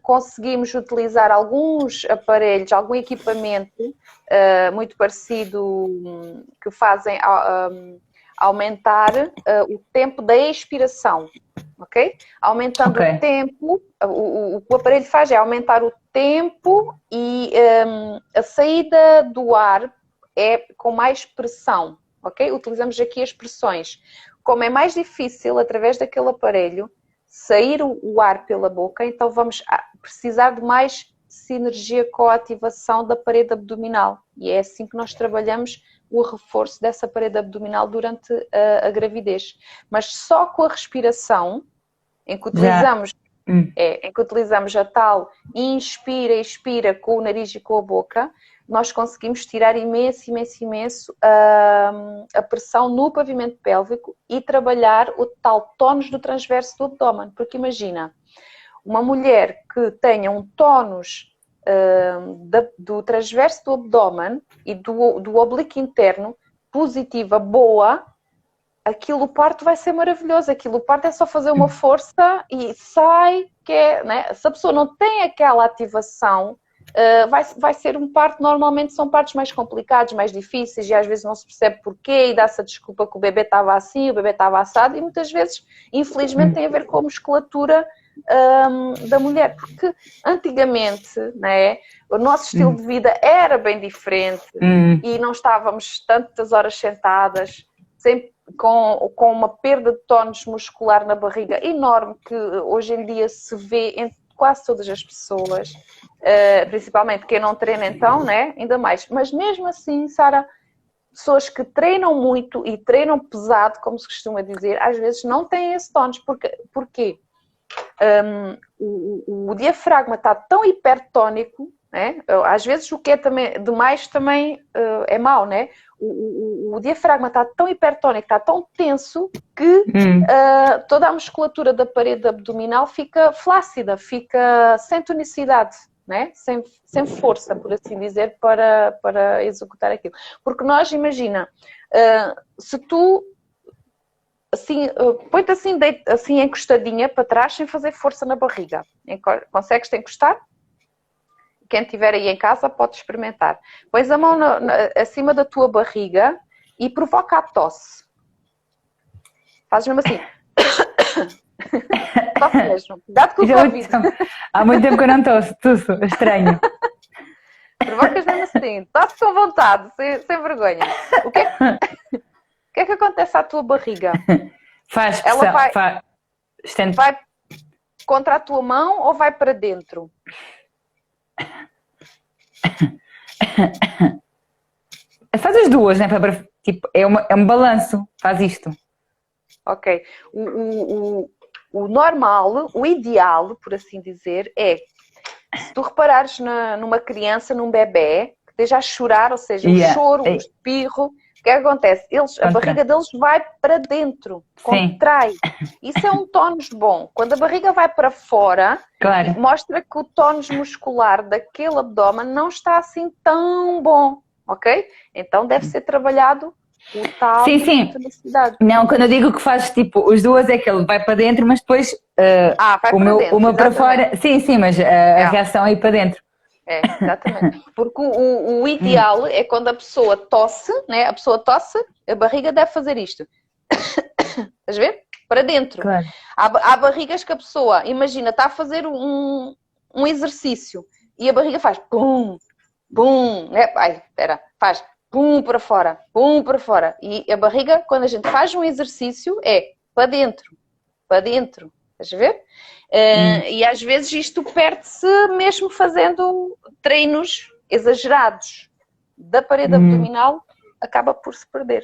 Conseguimos utilizar alguns aparelhos, algum equipamento muito parecido que fazem aumentar o tempo da expiração, ok? Aumentando o tempo, o que o aparelho faz é aumentar o tempo e a saída do ar é com mais pressão, ok? Utilizamos aqui as pressões. Como é mais difícil, através daquele aparelho, sair o ar pela boca, então vamos precisar de mais sinergia com a ativação da parede abdominal. E é assim que nós trabalhamos o reforço dessa parede abdominal durante a gravidez. Mas só com a respiração, em que utilizamos a tal inspira e expira com o nariz e com a boca, nós conseguimos tirar imenso a pressão no pavimento pélvico e trabalhar o tal tónus do transverso do abdômen. Porque imagina, uma mulher que tenha um tónus do transverso do abdômen e do oblíquo interno positiva, boa, o parto vai ser maravilhoso. O parto é só fazer uma força e sai, né? Se a pessoa não tem aquela ativação, vai ser um parto, normalmente são partos mais complicados, mais difíceis, e às vezes não se percebe porquê, e dá-se a desculpa que o bebê estava assim, o bebê estava assado, e muitas vezes, infelizmente, tem a ver com a musculatura da mulher, porque antigamente, né, o nosso estilo de vida era bem diferente e não estávamos tantas horas sentadas, sempre com uma perda de tónus muscular na barriga enorme, que hoje em dia se vê em quase todas as pessoas, principalmente quem não treina então, né, ainda mais. Mas mesmo assim, Sara, pessoas que treinam muito e treinam pesado, como se costuma dizer, às vezes não têm esse tónus. Porquê? O diafragma está tão hipertónico, né? Às vezes o que é também, demais também é mau, né? O diafragma está tão hipertónico, está tão tenso que toda a musculatura da parede abdominal fica flácida, fica sem tonicidade, né? Sem força, por assim dizer, para executar aquilo. Porque nós, imagina, se tu assim, põe-te assim encostadinha para trás sem fazer força na barriga. Consegues te encostar? Quem estiver aí em casa pode experimentar. Pões a mão acima da tua barriga e provoca a tosse. Fazes mesmo assim. Tosse mesmo. Dá-te com o Covid. Há muito tempo que eu não tosso, estranho. Provocas mesmo assim. Tosse com vontade, sem vergonha. O que é que acontece à tua barriga? Faz Ela pressão. vai contra a tua mão ou vai para dentro? Faz as duas, né? Tipo, é um balanço. Faz isto. Ok. O normal, o ideal, por assim dizer, é se tu reparares numa criança, num bebé, que esteja a chorar, ou seja, o choro, o espirro, o que é que acontece? A barriga deles vai para dentro, contrai. Isso é um tónus bom. Quando a barriga vai para fora, mostra que o tónus muscular daquele abdômen não está assim tão bom, ok? Então deve ser trabalhado o tal tonicidade. Não, quando eu digo que fazes tipo, os duas é que ele vai para dentro, mas depois vai para dentro, o meu para fora. Sim, mas a reação é ir para dentro. É, exatamente. Porque o ideal é quando a pessoa tosse, né? A pessoa tosse, a barriga deve fazer isto. Estás a ver? Para dentro. Claro. Há barrigas que a pessoa, imagina, está a fazer um exercício e a barriga faz pum, pum, né? Ai, espera, faz pum para fora, pum para fora. E a barriga, quando a gente faz um exercício, é para dentro, para dentro. Estás a ver? E às vezes isto perde-se mesmo fazendo treinos exagerados da parede abdominal, acaba por se perder.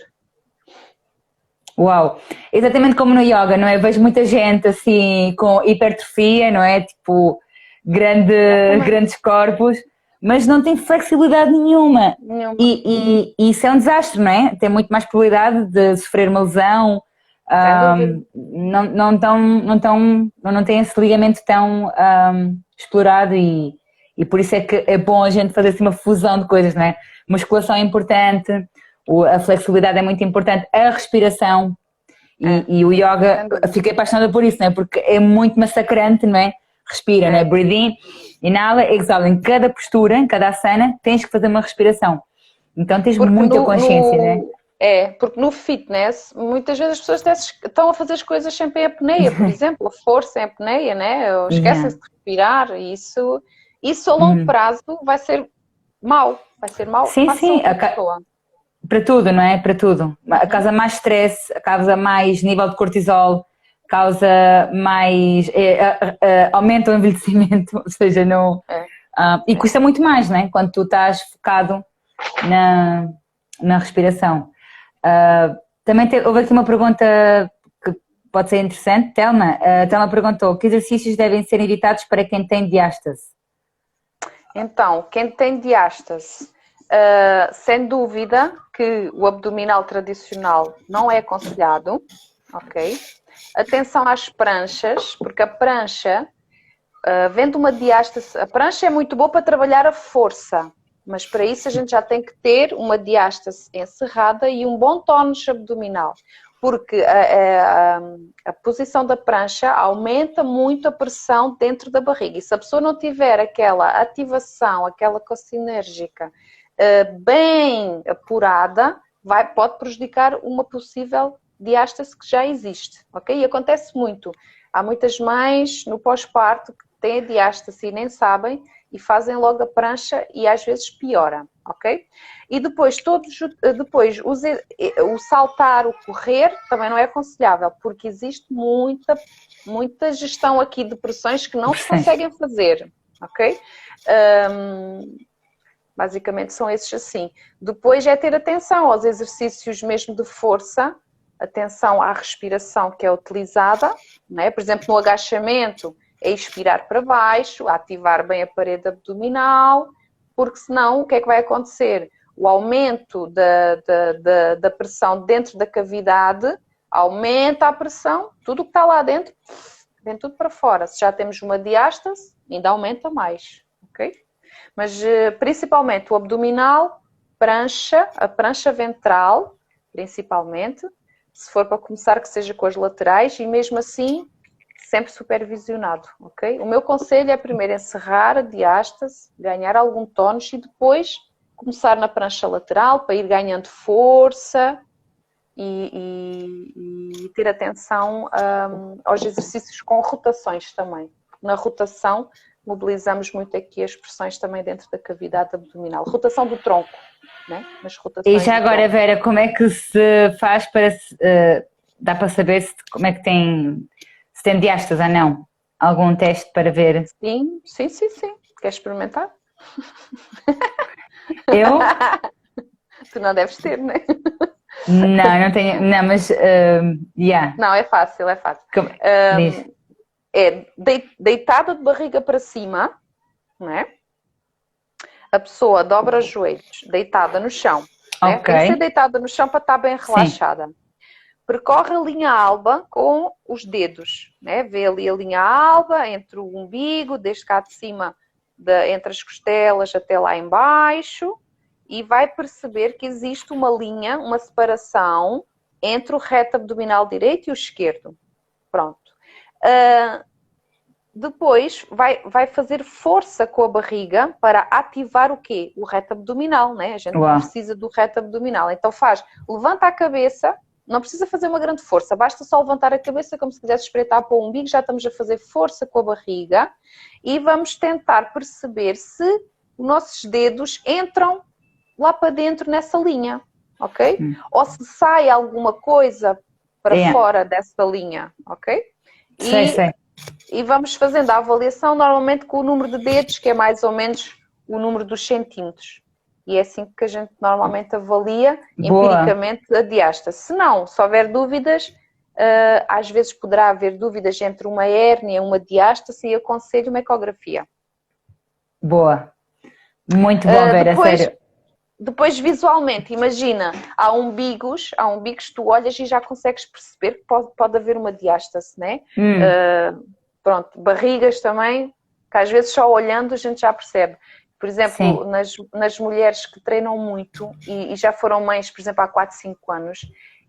Uau! Exatamente como no yoga, não é? Vejo muita gente assim com hipertrofia, não é? Tipo, grandes corpos, mas não tem flexibilidade nenhuma. E isso é um desastre, não é? Tem muito mais probabilidade de sofrer uma lesão. Não tem esse ligamento tão explorado e por isso é que é bom a gente fazer assim uma fusão de coisas, não é? Musculação é importante, a flexibilidade é muito importante, a respiração e o yoga, fiquei apaixonada por isso, não é? Porque é muito massacrante, não é? Respira, não é? Breathe in, inala, exala, em cada postura, em cada asana tens que fazer uma respiração, então tens muita consciência, não é? Porque no fitness, muitas vezes as pessoas estão a fazer as coisas sempre em apneia, por exemplo, a força em apneia, né? Ou esquecem-se de respirar, e isso a longo prazo vai ser mau, Sim, para tudo, não é? Para tudo. Causa mais stress, causa mais nível de cortisol, causa mais... aumenta o envelhecimento, ou seja, não... e custa muito mais, não é? Quando tu estás focado na respiração. Também houve aqui uma pergunta que pode ser interessante, Telma. Telma perguntou: que exercícios devem ser evitados para quem tem diástase? Então, quem tem diástase, sem dúvida que o abdominal tradicional não é aconselhado, ok? Atenção às pranchas, porque a prancha, vendo uma diástase, a prancha é muito boa para trabalhar a força. Mas para isso a gente já tem que ter uma diástase encerrada e um bom tónus abdominal, porque a posição da prancha aumenta muito a pressão dentro da barriga. E se a pessoa não tiver aquela ativação, aquela cocinérgica bem apurada, pode prejudicar uma possível diástase que já existe, ok? E acontece muito. Há muitas mães no pós-parto que têm a diástase e nem sabem, e fazem logo a prancha e às vezes piora, ok? E depois, o saltar, o correr também não é aconselhável, porque existe muita gestão aqui de pressões que não se conseguem fazer, ok? Basicamente são esses assim. Depois é ter atenção aos exercícios mesmo de força, atenção à respiração que é utilizada, né? Por exemplo, no agachamento é expirar para baixo, ativar bem a parede abdominal, porque senão o que é que vai acontecer? O aumento da pressão dentro da cavidade aumenta a pressão, tudo o que está lá dentro, vem tudo para fora. Se já temos uma diástase, ainda aumenta mais, ok? Mas principalmente o abdominal, a prancha ventral, principalmente, se for para começar que seja com as laterais e mesmo assim sempre supervisionado, ok? O meu conselho é primeiro encerrar a diástase, ganhar algum tónus e depois começar na prancha lateral para ir ganhando força e ter atenção aos exercícios com rotações também. Na rotação mobilizamos muito aqui as pressões também dentro da cavidade abdominal. Rotação do tronco, né? Nas rotações E já agora, tronco. Vera, como é que se faz para... dá para saber como é que se tem diástase ou não? Algum teste para ver? Sim. Quer experimentar? Eu? Tu não deves ter, né? Não tenho. Não, mas. Yeah. Não, é fácil. Diz. É deitada de barriga para cima, né? A pessoa dobra os joelhos, deitada no chão. Né? Ok. Tem que ser deitada no chão para estar bem relaxada. Sim. Percorre a linha alba com os dedos, né? Vê ali a linha alba entre o umbigo, desde cá de cima, entre as costelas até lá embaixo, e vai perceber que existe uma linha, uma separação entre o reto abdominal direito e o esquerdo. Pronto. Depois vai fazer força com a barriga para ativar o quê? O reto abdominal, né? A gente precisa do reto abdominal. Então levanta a cabeça. Não precisa fazer uma grande força, basta só levantar a cabeça como se quisesse espreitar para o umbigo, já estamos a fazer força com a barriga e vamos tentar perceber se os nossos dedos entram lá para dentro nessa linha, ok? Ou se sai alguma coisa para fora dessa linha, ok? Sei. E vamos fazendo a avaliação normalmente com o número de dedos, que é mais ou menos o número dos centímetros. E é assim que a gente normalmente avalia empiricamente a diástase. Se não, se houver dúvidas, às vezes poderá haver dúvidas entre uma hérnia e uma diástase e aconselho uma ecografia. Boa. Muito bom, Vera, sério. Depois, visualmente, imagina, há umbigos, tu olhas e já consegues perceber que pode haver uma diástase, né? Pronto, barrigas também, que às vezes só olhando a gente já percebe. Por exemplo, nas mulheres que treinam muito e já foram mães, por exemplo, há 4, 5 anos,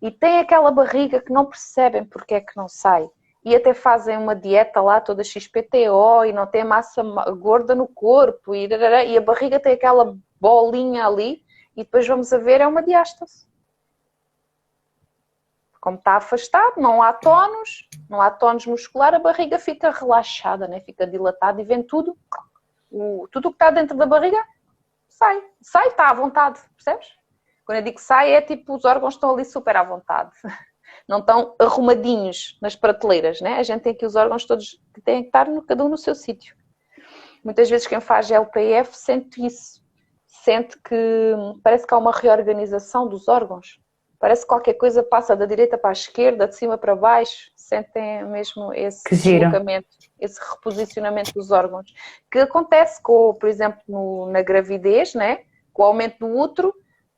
e têm aquela barriga que não percebem porque é que não sai. E até fazem uma dieta lá toda XPTO e não tem massa gorda no corpo e a barriga tem aquela bolinha ali e depois vamos a ver, é uma diástase. Como está afastado, não há tónus muscular, a barriga fica relaxada, né? Fica dilatada e vem tudo o que está dentro da barriga sai, está à vontade, percebes? Quando eu digo sai é tipo os órgãos estão ali super à vontade, não estão arrumadinhos nas prateleiras, né? A gente tem aqui os órgãos todos que têm que estar cada um no seu sítio. Muitas vezes quem faz LPF sente isso, sente que parece que há uma reorganização dos órgãos, parece que qualquer coisa passa da direita para a esquerda, de cima para baixo, sentem mesmo esse deslocamento, esse reposicionamento dos órgãos, que acontece por exemplo, na gravidez, né? Com o aumento do útero,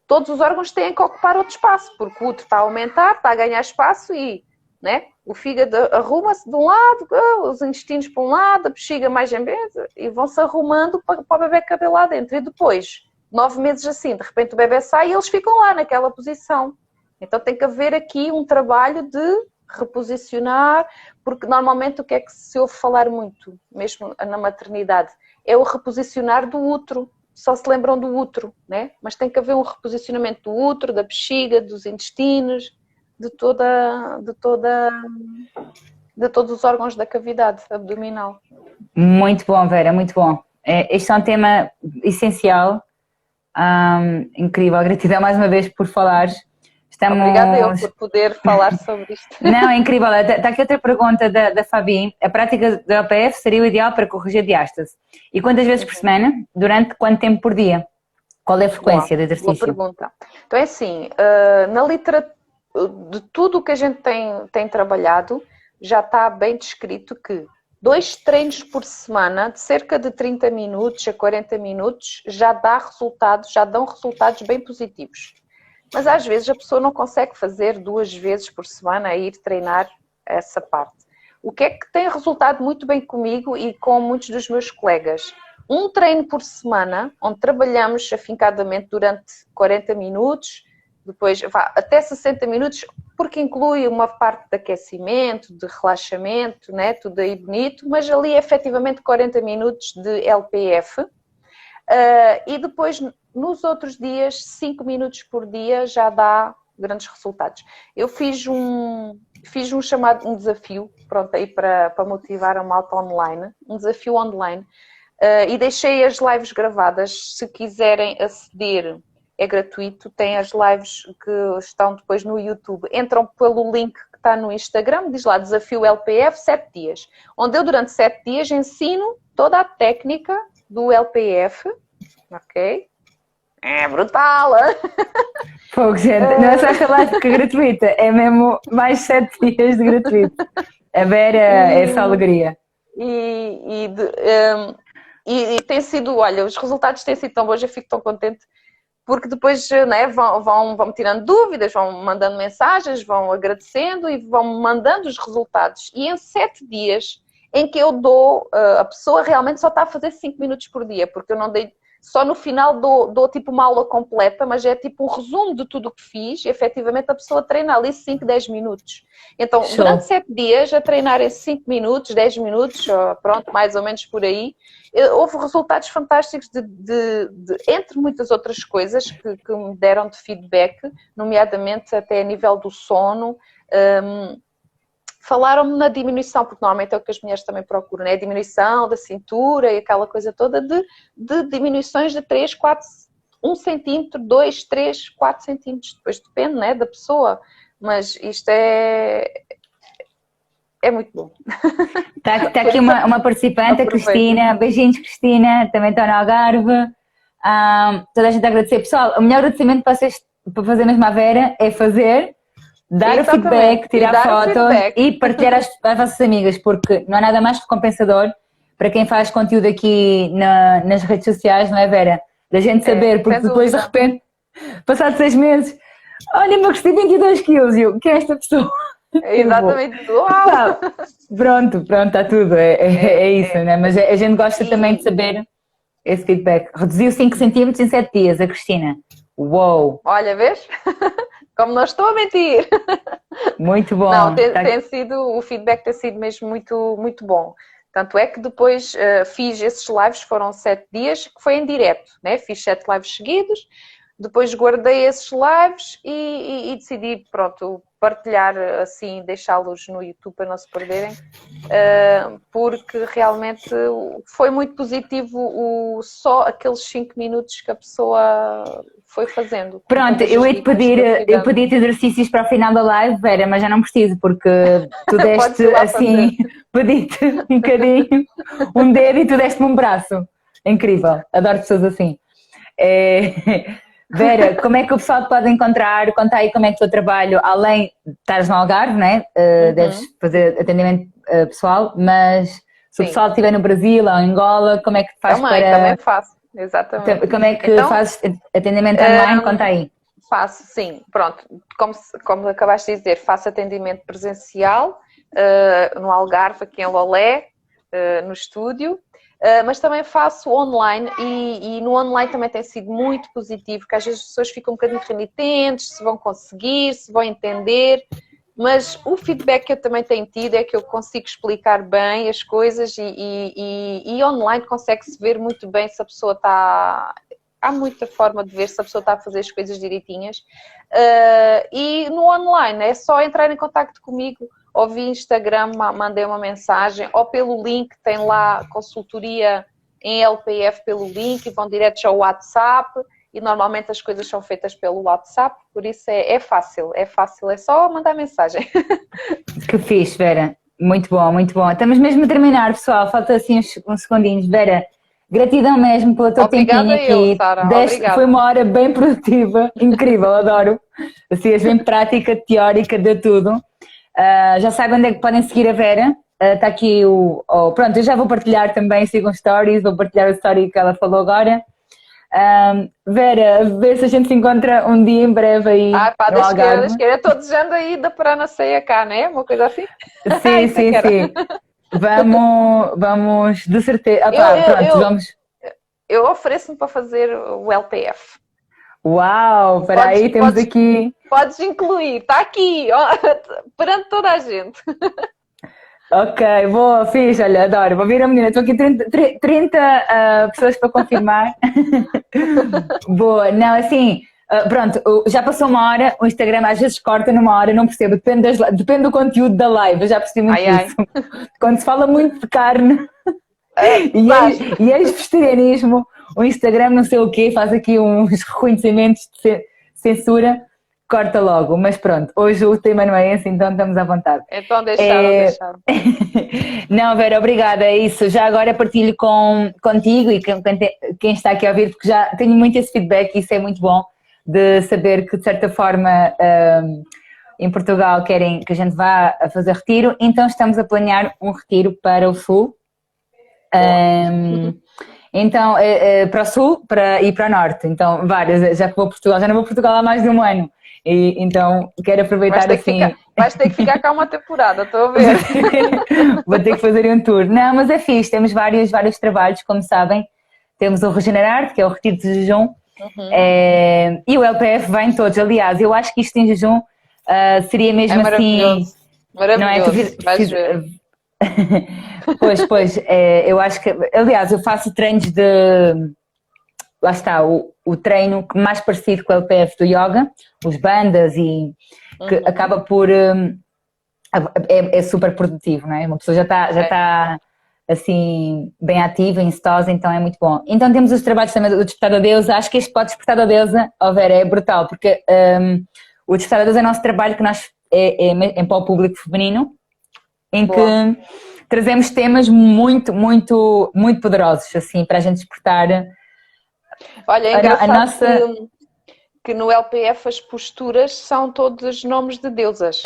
todos os órgãos têm que ocupar outro espaço, porque o útero está a aumentar, está a ganhar espaço e, né? O fígado arruma-se de um lado, os intestinos para um lado, a bexiga mais em vez, e vão-se arrumando para o bebê caber lá dentro. E depois, 9 meses assim, de repente o bebê sai e eles ficam lá naquela posição. Então tem que haver aqui um trabalho de reposicionar, porque normalmente o que é que se ouve falar muito, mesmo na maternidade, é o reposicionar do útero. Só se lembram do útero, né? Mas tem que haver um reposicionamento do útero, da bexiga, dos intestinos, de todos os órgãos da cavidade abdominal. Muito bom, Vera, muito bom. Este é um tema essencial, incrível. Gratidão mais uma vez por falares. Obrigada eu por poder falar sobre isto. Não, é incrível. Está aqui outra pergunta da Fabi. A prática do LPF seria o ideal para corrigir a diástase? E quantas vezes por semana? Durante quanto tempo por dia? Qual é a frequência de Boa exercício? pergunta. Então é assim, na literatura, de tudo o que a gente tem trabalhado, já está bem descrito que 2 treinos por semana, de cerca de 30 minutos a 40 minutos, já dão resultados bem positivos. Mas às vezes a pessoa não consegue fazer 2 vezes por semana, ir treinar essa parte. O que é que tem resultado muito bem comigo e com muitos dos meus colegas? Um treino por semana, onde trabalhamos afincadamente durante 40 minutos, depois até 60 minutos, porque inclui uma parte de aquecimento, de relaxamento, né? Tudo aí bonito, mas ali efetivamente 40 minutos de LPF. E depois, nos outros dias, 5 minutos por dia já dá grandes resultados. Eu fiz um desafio, pronto, aí para motivar a malta online, um desafio online, e deixei as lives gravadas. Se quiserem aceder, é gratuito, tem as lives que estão depois no YouTube, entram pelo link que está no Instagram, diz lá Desafio LPF 7 dias, onde eu durante 7 dias ensino toda a técnica do LPF, ok? É brutal! Fogo, gente, não é só esta live que é gratuita, é mesmo mais 7 dias de gratuito. A Vera é essa alegria. E tem sido, olha, os resultados têm sido tão bons, eu fico tão contente, porque depois, né, vão tirando dúvidas, vão mandando mensagens, vão agradecendo e vão mandando os resultados. E em 7 dias, em que eu dou, a pessoa realmente só está a fazer 5 minutos por dia, porque eu não dei, só no final dou tipo uma aula completa, mas é tipo um resumo de tudo o que fiz, e efetivamente a pessoa treina ali 5, 10 minutos. Então, durante 7 dias, a treinar em 5 minutos, 10 minutos, pronto, mais ou menos por aí, houve resultados fantásticos entre muitas outras coisas que me deram de feedback, nomeadamente até a nível do sono. Falaram-me na diminuição, porque normalmente é o que as mulheres também procuram, né? A diminuição da cintura e aquela coisa toda de diminuições de 3, 4, 1 centímetro, 2, 3, 4 centímetros, depois depende, né, da pessoa, mas isto é muito bom. Está aqui uma participante, a Cristina. Beijinhos, Cristina, também está no Algarve. Toda a gente a agradecer. Pessoal, o melhor agradecimento para vocês, para fazer mesmo a Vera, é dar o feedback, tirar fotos e partilhar às vossas amigas, porque não há nada mais recompensador para quem faz conteúdo aqui nas redes sociais, não é, Vera? Da gente saber, porque depois de repente, passado 6 meses, olha, emagreci 22 quilos, e eu, quem é esta pessoa? Exatamente. Uau! Pronto, está tudo, é isso, né? Mas a gente gosta também de saber esse feedback. Reduziu 5 centímetros em 7 dias, a Cristina. Uou! Olha, vês? Como não estou a mentir. Muito bom. Não, o feedback tem sido mesmo muito, muito bom. Tanto é que depois fiz esses lives, foram 7 dias, que foi em direto, né? Fiz 7 lives seguidos, depois guardei esses lives e decidi, pronto, partilhar assim, deixá-los no YouTube para não se perderem, porque realmente foi muito positivo só aqueles 5 minutos que a pessoa foi fazendo. Pronto, eu pedi-te exercícios para o final da live, Vera, mas já não preciso, porque tu deste assim, pedi-te um bocadinho, um dedo e tu deste-me um braço. É incrível, adoro pessoas assim. Vera, como é que o pessoal te pode encontrar? Conta aí como é que é o teu trabalho, além de estares no Algarve, né? Deves fazer atendimento pessoal, mas se o pessoal estiver no Brasil ou em Angola, como é que faz Também faço, exatamente. Como é que fazes atendimento online? Conta aí. Faço, sim, pronto, como acabaste de dizer, faço atendimento presencial no Algarve, aqui em Lolé, no estúdio. Mas também faço online e no online também tem sido muito positivo, porque às vezes as pessoas ficam um bocadinho renitentes, se vão conseguir, se vão entender, mas o feedback que eu também tenho tido é que eu consigo explicar bem as coisas e online consegue-se ver muito bem se a pessoa está... Há muita forma de ver se a pessoa está a fazer as coisas direitinhas. E no online é só entrar em contacto comigo, ou via Instagram, mandei uma mensagem, ou pelo link, tem lá consultoria em LPF pelo link, e vão direto ao WhatsApp, e normalmente as coisas são feitas pelo WhatsApp, por isso é fácil, é só mandar mensagem. Que fixe, Vera, muito bom, muito bom. Estamos mesmo a terminar, pessoal, falta assim uns segundinhos. Vera, Gratidão mesmo pelo teu tempinho aqui. Sara. Foi uma hora bem produtiva, incrível, adoro. Assim, és bem prática, teórica de tudo. Já sabem onde é que podem seguir a Vera. Está aqui pronto, eu já vou partilhar também, sigam stories, vou partilhar a story que ela falou agora. Vera, ver se a gente se encontra um dia em breve aí no Algarve. Eu estou desejando a ida para na ceia cá, né? Uma coisa assim? Sim. Vamos, de certeza. Vamos. Eu ofereço-me para fazer o LPF. Uau, espera aí, temos aqui... Podes incluir, está aqui, perante toda a gente. Ok, boa, fixe, olha, adoro. Vou vir a menina, estou aqui 30 pessoas para confirmar. Boa, não, assim... pronto, já passou uma hora, o Instagram às vezes corta numa hora, não percebo, depende do conteúdo da live, eu já percebi muito isso. Quando se fala muito de carne e ex-vegetarianismo, o Instagram não sei o quê, faz aqui uns reconhecimentos de censura, corta logo, mas pronto, hoje o tema não é esse, então estamos à vontade. Então deixaram. Não, Vera, obrigada, é isso. Já agora partilho contigo e quem está aqui a ouvir, porque já tenho muito esse feedback e isso é muito bom, de saber que de certa forma em Portugal querem que a gente vá a fazer retiro, então estamos a planear um retiro para o Sul. Então, para o Sul e para o Norte, então várias, já que vou a Portugal, já não vou a Portugal há mais de um ano. Então quero aproveitar Vais ter que ficar cá uma temporada, estou a ver. Vou ter que fazer um tour. Não, mas é fixe, temos vários trabalhos, como sabem. Temos o Regenerar, que é o retiro de jejum, e o LPF vai em todos. Aliás, eu acho que isto em jejum seria mesmo maravilhoso. Assim... Maravilhoso, vais ver. Pois, eu acho que... Aliás, eu faço treinos de... Lá está, o treino mais parecido com o LPF do yoga, os bandas e que acaba por... é super produtivo, não é? Uma pessoa já está assim, bem ativa, em stosa, então é muito bom. Então temos os trabalhos também do Despertar da Deusa. Acho que este pode Despertar da Deusa, Vera, é brutal, porque o Despertar da Deusa é o nosso trabalho que nós é para o público feminino, em que trazemos temas muito, muito, muito poderosos, assim, para a gente despertar. Olha, é engraçado que no LPF as posturas são todos nomes de deusas.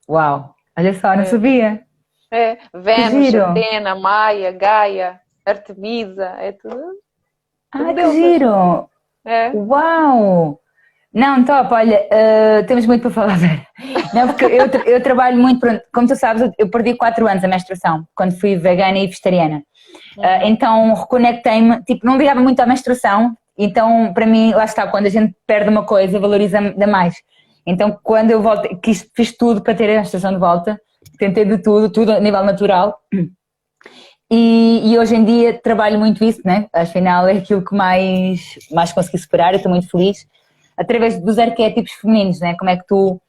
Uau, olha só, não sabia. Vênus, Atena, Maia, Gaia, Artemisa, é tudo. Que giro! Uau! Não, top, olha, temos muito para falar, Vera. Não, porque eu trabalho muito, como tu sabes, eu perdi 4 anos a menstruação, quando fui vegana e vegetariana. Então reconectei-me, tipo, não ligava muito à menstruação, então para mim, lá está, quando a gente perde uma coisa, valoriza ainda mais. Então quando eu volto, fiz tudo para ter a menstruação de volta, tentei de tudo a nível natural. E hoje em dia trabalho muito isso, né? Afinal é aquilo que mais consegui superar, eu estou muito feliz. Através dos arquétipos femininos, né? Como é que tu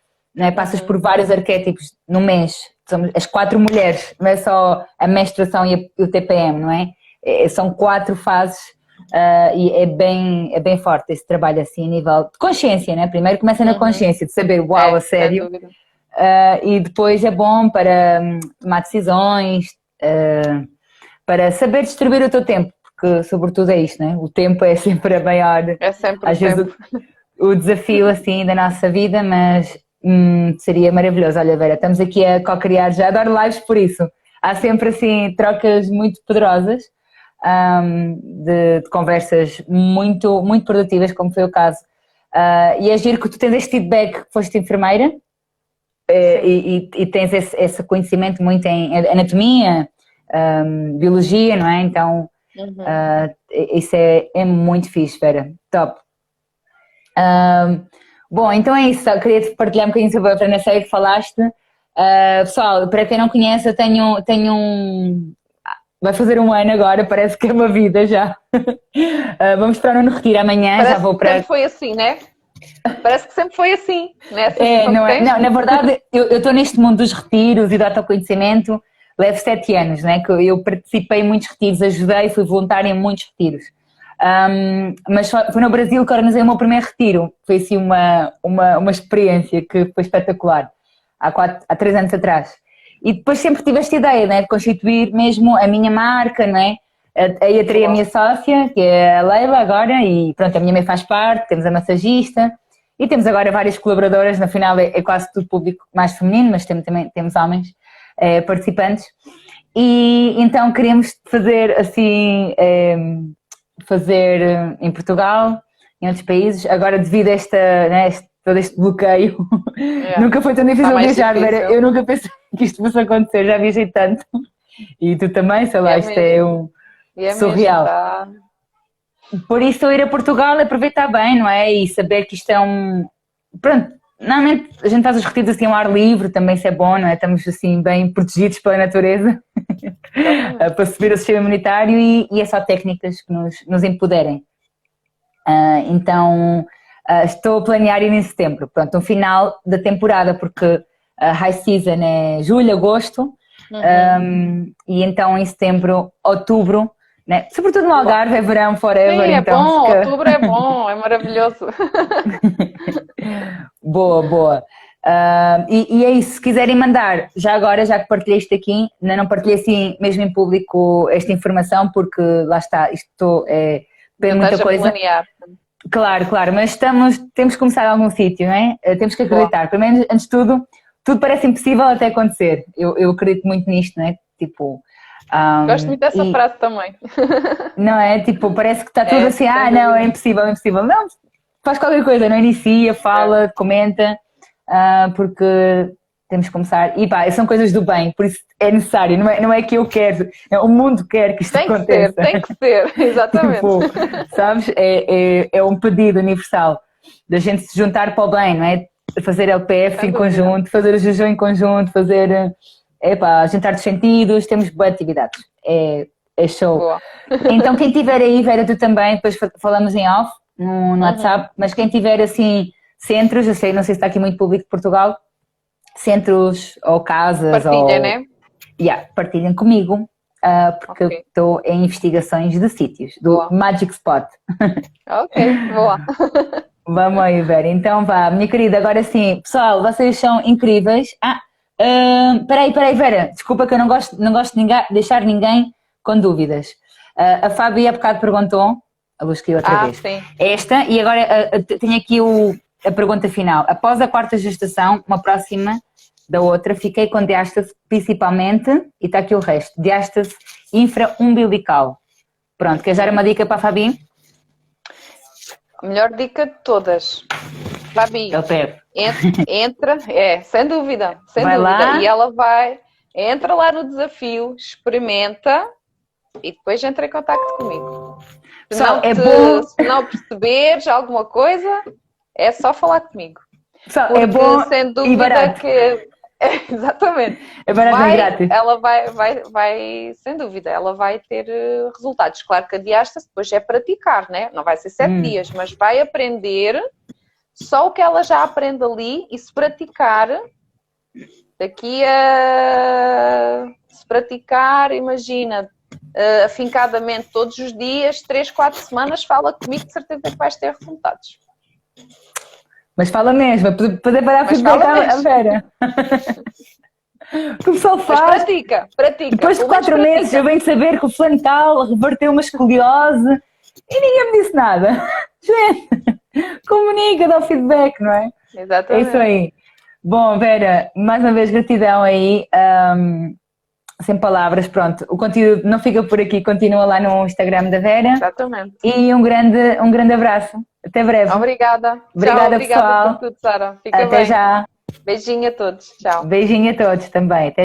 passas por vários arquétipos no mês. Somos as 4 mulheres, não é só a menstruação e o TPM, não é? São 4 fases e é bem forte esse trabalho assim a nível de consciência, né? Primeiro começa na consciência, de saber, uau, a sério. E depois é bom para tomar decisões, para saber distribuir o teu tempo, porque sobretudo é isto, né? O tempo é sempre a maior... É sempre às vezes o desafio assim da nossa vida, mas seria maravilhoso. Olha, Vera, estamos aqui a co-criar, já adoro lives por isso. Há sempre assim trocas muito poderosas, de conversas muito, muito produtivas, como foi o caso. E é giro que tu tens este feedback, que foste enfermeira, e tens esse conhecimento muito em anatomia, biologia, não é? Então, isso é muito fixe, Vera. Top. Bom, então é isso. Eu queria partilhar um bocadinho sobre a Pranaceia que falaste. Pessoal, para quem não conhece, eu tenho um... Vai fazer um ano agora, parece que é uma vida já. Vamos para o Nuno Retiro amanhã. Parece já vou para... que sempre foi assim, né? Parece que sempre foi assim, né? Não, na verdade, eu estou neste mundo dos retiros e do autoconhecimento, levo 7 anos, né? Que eu participei em muitos retiros, ajudei, fui voluntária em muitos retiros. Mas foi no Brasil que organizei o meu primeiro retiro. Foi assim uma experiência que foi espetacular, há 3 anos atrás. E depois sempre tive esta ideia, né, de constituir mesmo a minha marca, né, Aí eu teria a minha sócia, que é a Leila agora, e pronto, a minha mãe faz parte, temos a massagista, e temos agora várias colaboradoras, no final é quase tudo público mais feminino, mas também temos homens participantes. E então queríamos fazer assim, fazer em Portugal, em outros países, agora devido a todo este bloqueio, nunca foi tão difícil viajar, Vera. Eu nunca pensei que isto fosse acontecer, já viajei tanto. E tu também, sei lá, isto é surreal. Por isso, eu ir a Portugal, aproveitar bem, não é? E saber que isto é Pronto, normalmente a gente faz os retiros assim ao ar livre, também isso é bom, não é? Estamos assim bem protegidos pela natureza para subir o sistema imunitário e é só técnicas que nos empoderem. Então, estou a planear ir em setembro, pronto, no final da temporada, porque a high season é julho, agosto, e então em setembro, outubro, né? Sobretudo no Algarve, é verão forever. Sim, então, bom, outubro é bom, é maravilhoso. Boa. E é isso, se quiserem mandar, já agora, já que partilhei isto aqui, ainda não partilhei assim mesmo em público esta informação, porque lá está, isto é muita coisa. Claro, mas temos que começar a algum sítio, não é? Temos que acreditar. Primeiro, antes de tudo parece impossível até acontecer. Eu acredito muito nisto, não é? Tipo... Gosto muito dessa frase também. Não é? Tipo, parece que está tudo assim, não, é impossível. Não, faz qualquer coisa, não inicia, fala, comenta, porque temos que começar. E pá, são coisas do bem, por isso é necessário, não é que eu quero, o mundo quer que isto aconteça. Tem que ser, exatamente. Tipo, sabes? É um pedido universal da gente se juntar para o bem, não é? Fazer LPF em conjunto, fazer o jejum em conjunto, fazer... jantar dos sentidos, temos boas atividades, é show. Boa. Então quem tiver aí, Vera, tu também, depois falamos em off, no WhatsApp, mas quem tiver assim, centros, eu sei, não sei se está aqui muito público de Portugal, centros ou casas, né? Partilhem comigo, porque eu estou em investigações de sítios, do Magic Spot. Ok, boa. Vamos aí, Vera, então vá, minha querida, agora sim, pessoal, vocês são incríveis. Peraí, Vera, desculpa que eu não gosto de deixar ninguém com dúvidas. A Fabi há bocado perguntou, eu vou escrever outra vez, sim. esta, e agora tenho aqui a pergunta final. Após a quarta gestação, uma próxima da outra, fiquei com diástase principalmente, e está aqui o resto, diástase infraumbilical. Pronto, queres dar uma dica para a Fabi? A melhor dica de todas. Fabi, entra, sem dúvida. Lá. E ela entra lá no desafio, experimenta e depois entra em contacto comigo. Se não perceberes alguma coisa, é só falar comigo. Pessoal, é bom sem dúvida e barato. Exatamente. É barato e grátis. Ela vai, sem dúvida, ela vai ter resultados. Claro que a diástase depois é praticar, né? Não vai ser 7 dias, mas vai aprender só o que ela já aprende ali e se praticar, imagina, afincadamente todos os dias, 3, 4 semanas, fala comigo, de certeza que vais ter resultados. Mas fala mesmo, poder parar a feedback à Vera. O pessoal faz. Mas pratica. Depois de 4 meses eu venho saber que o fulano tal reverteu uma escoliose e ninguém me disse nada. Gente, comunica, dá o feedback, não é? Exatamente. É isso aí. Bom, Vera, mais uma vez gratidão aí. Sem palavras, pronto. O conteúdo não fica por aqui, continua lá no Instagram da Vera. Exatamente. E um grande abraço. Até breve. Obrigada. Obrigada, pessoal. Por tudo, Sara. Fica bem. Até já. Beijinho a todos. Tchau. Beijinho a todos também. Até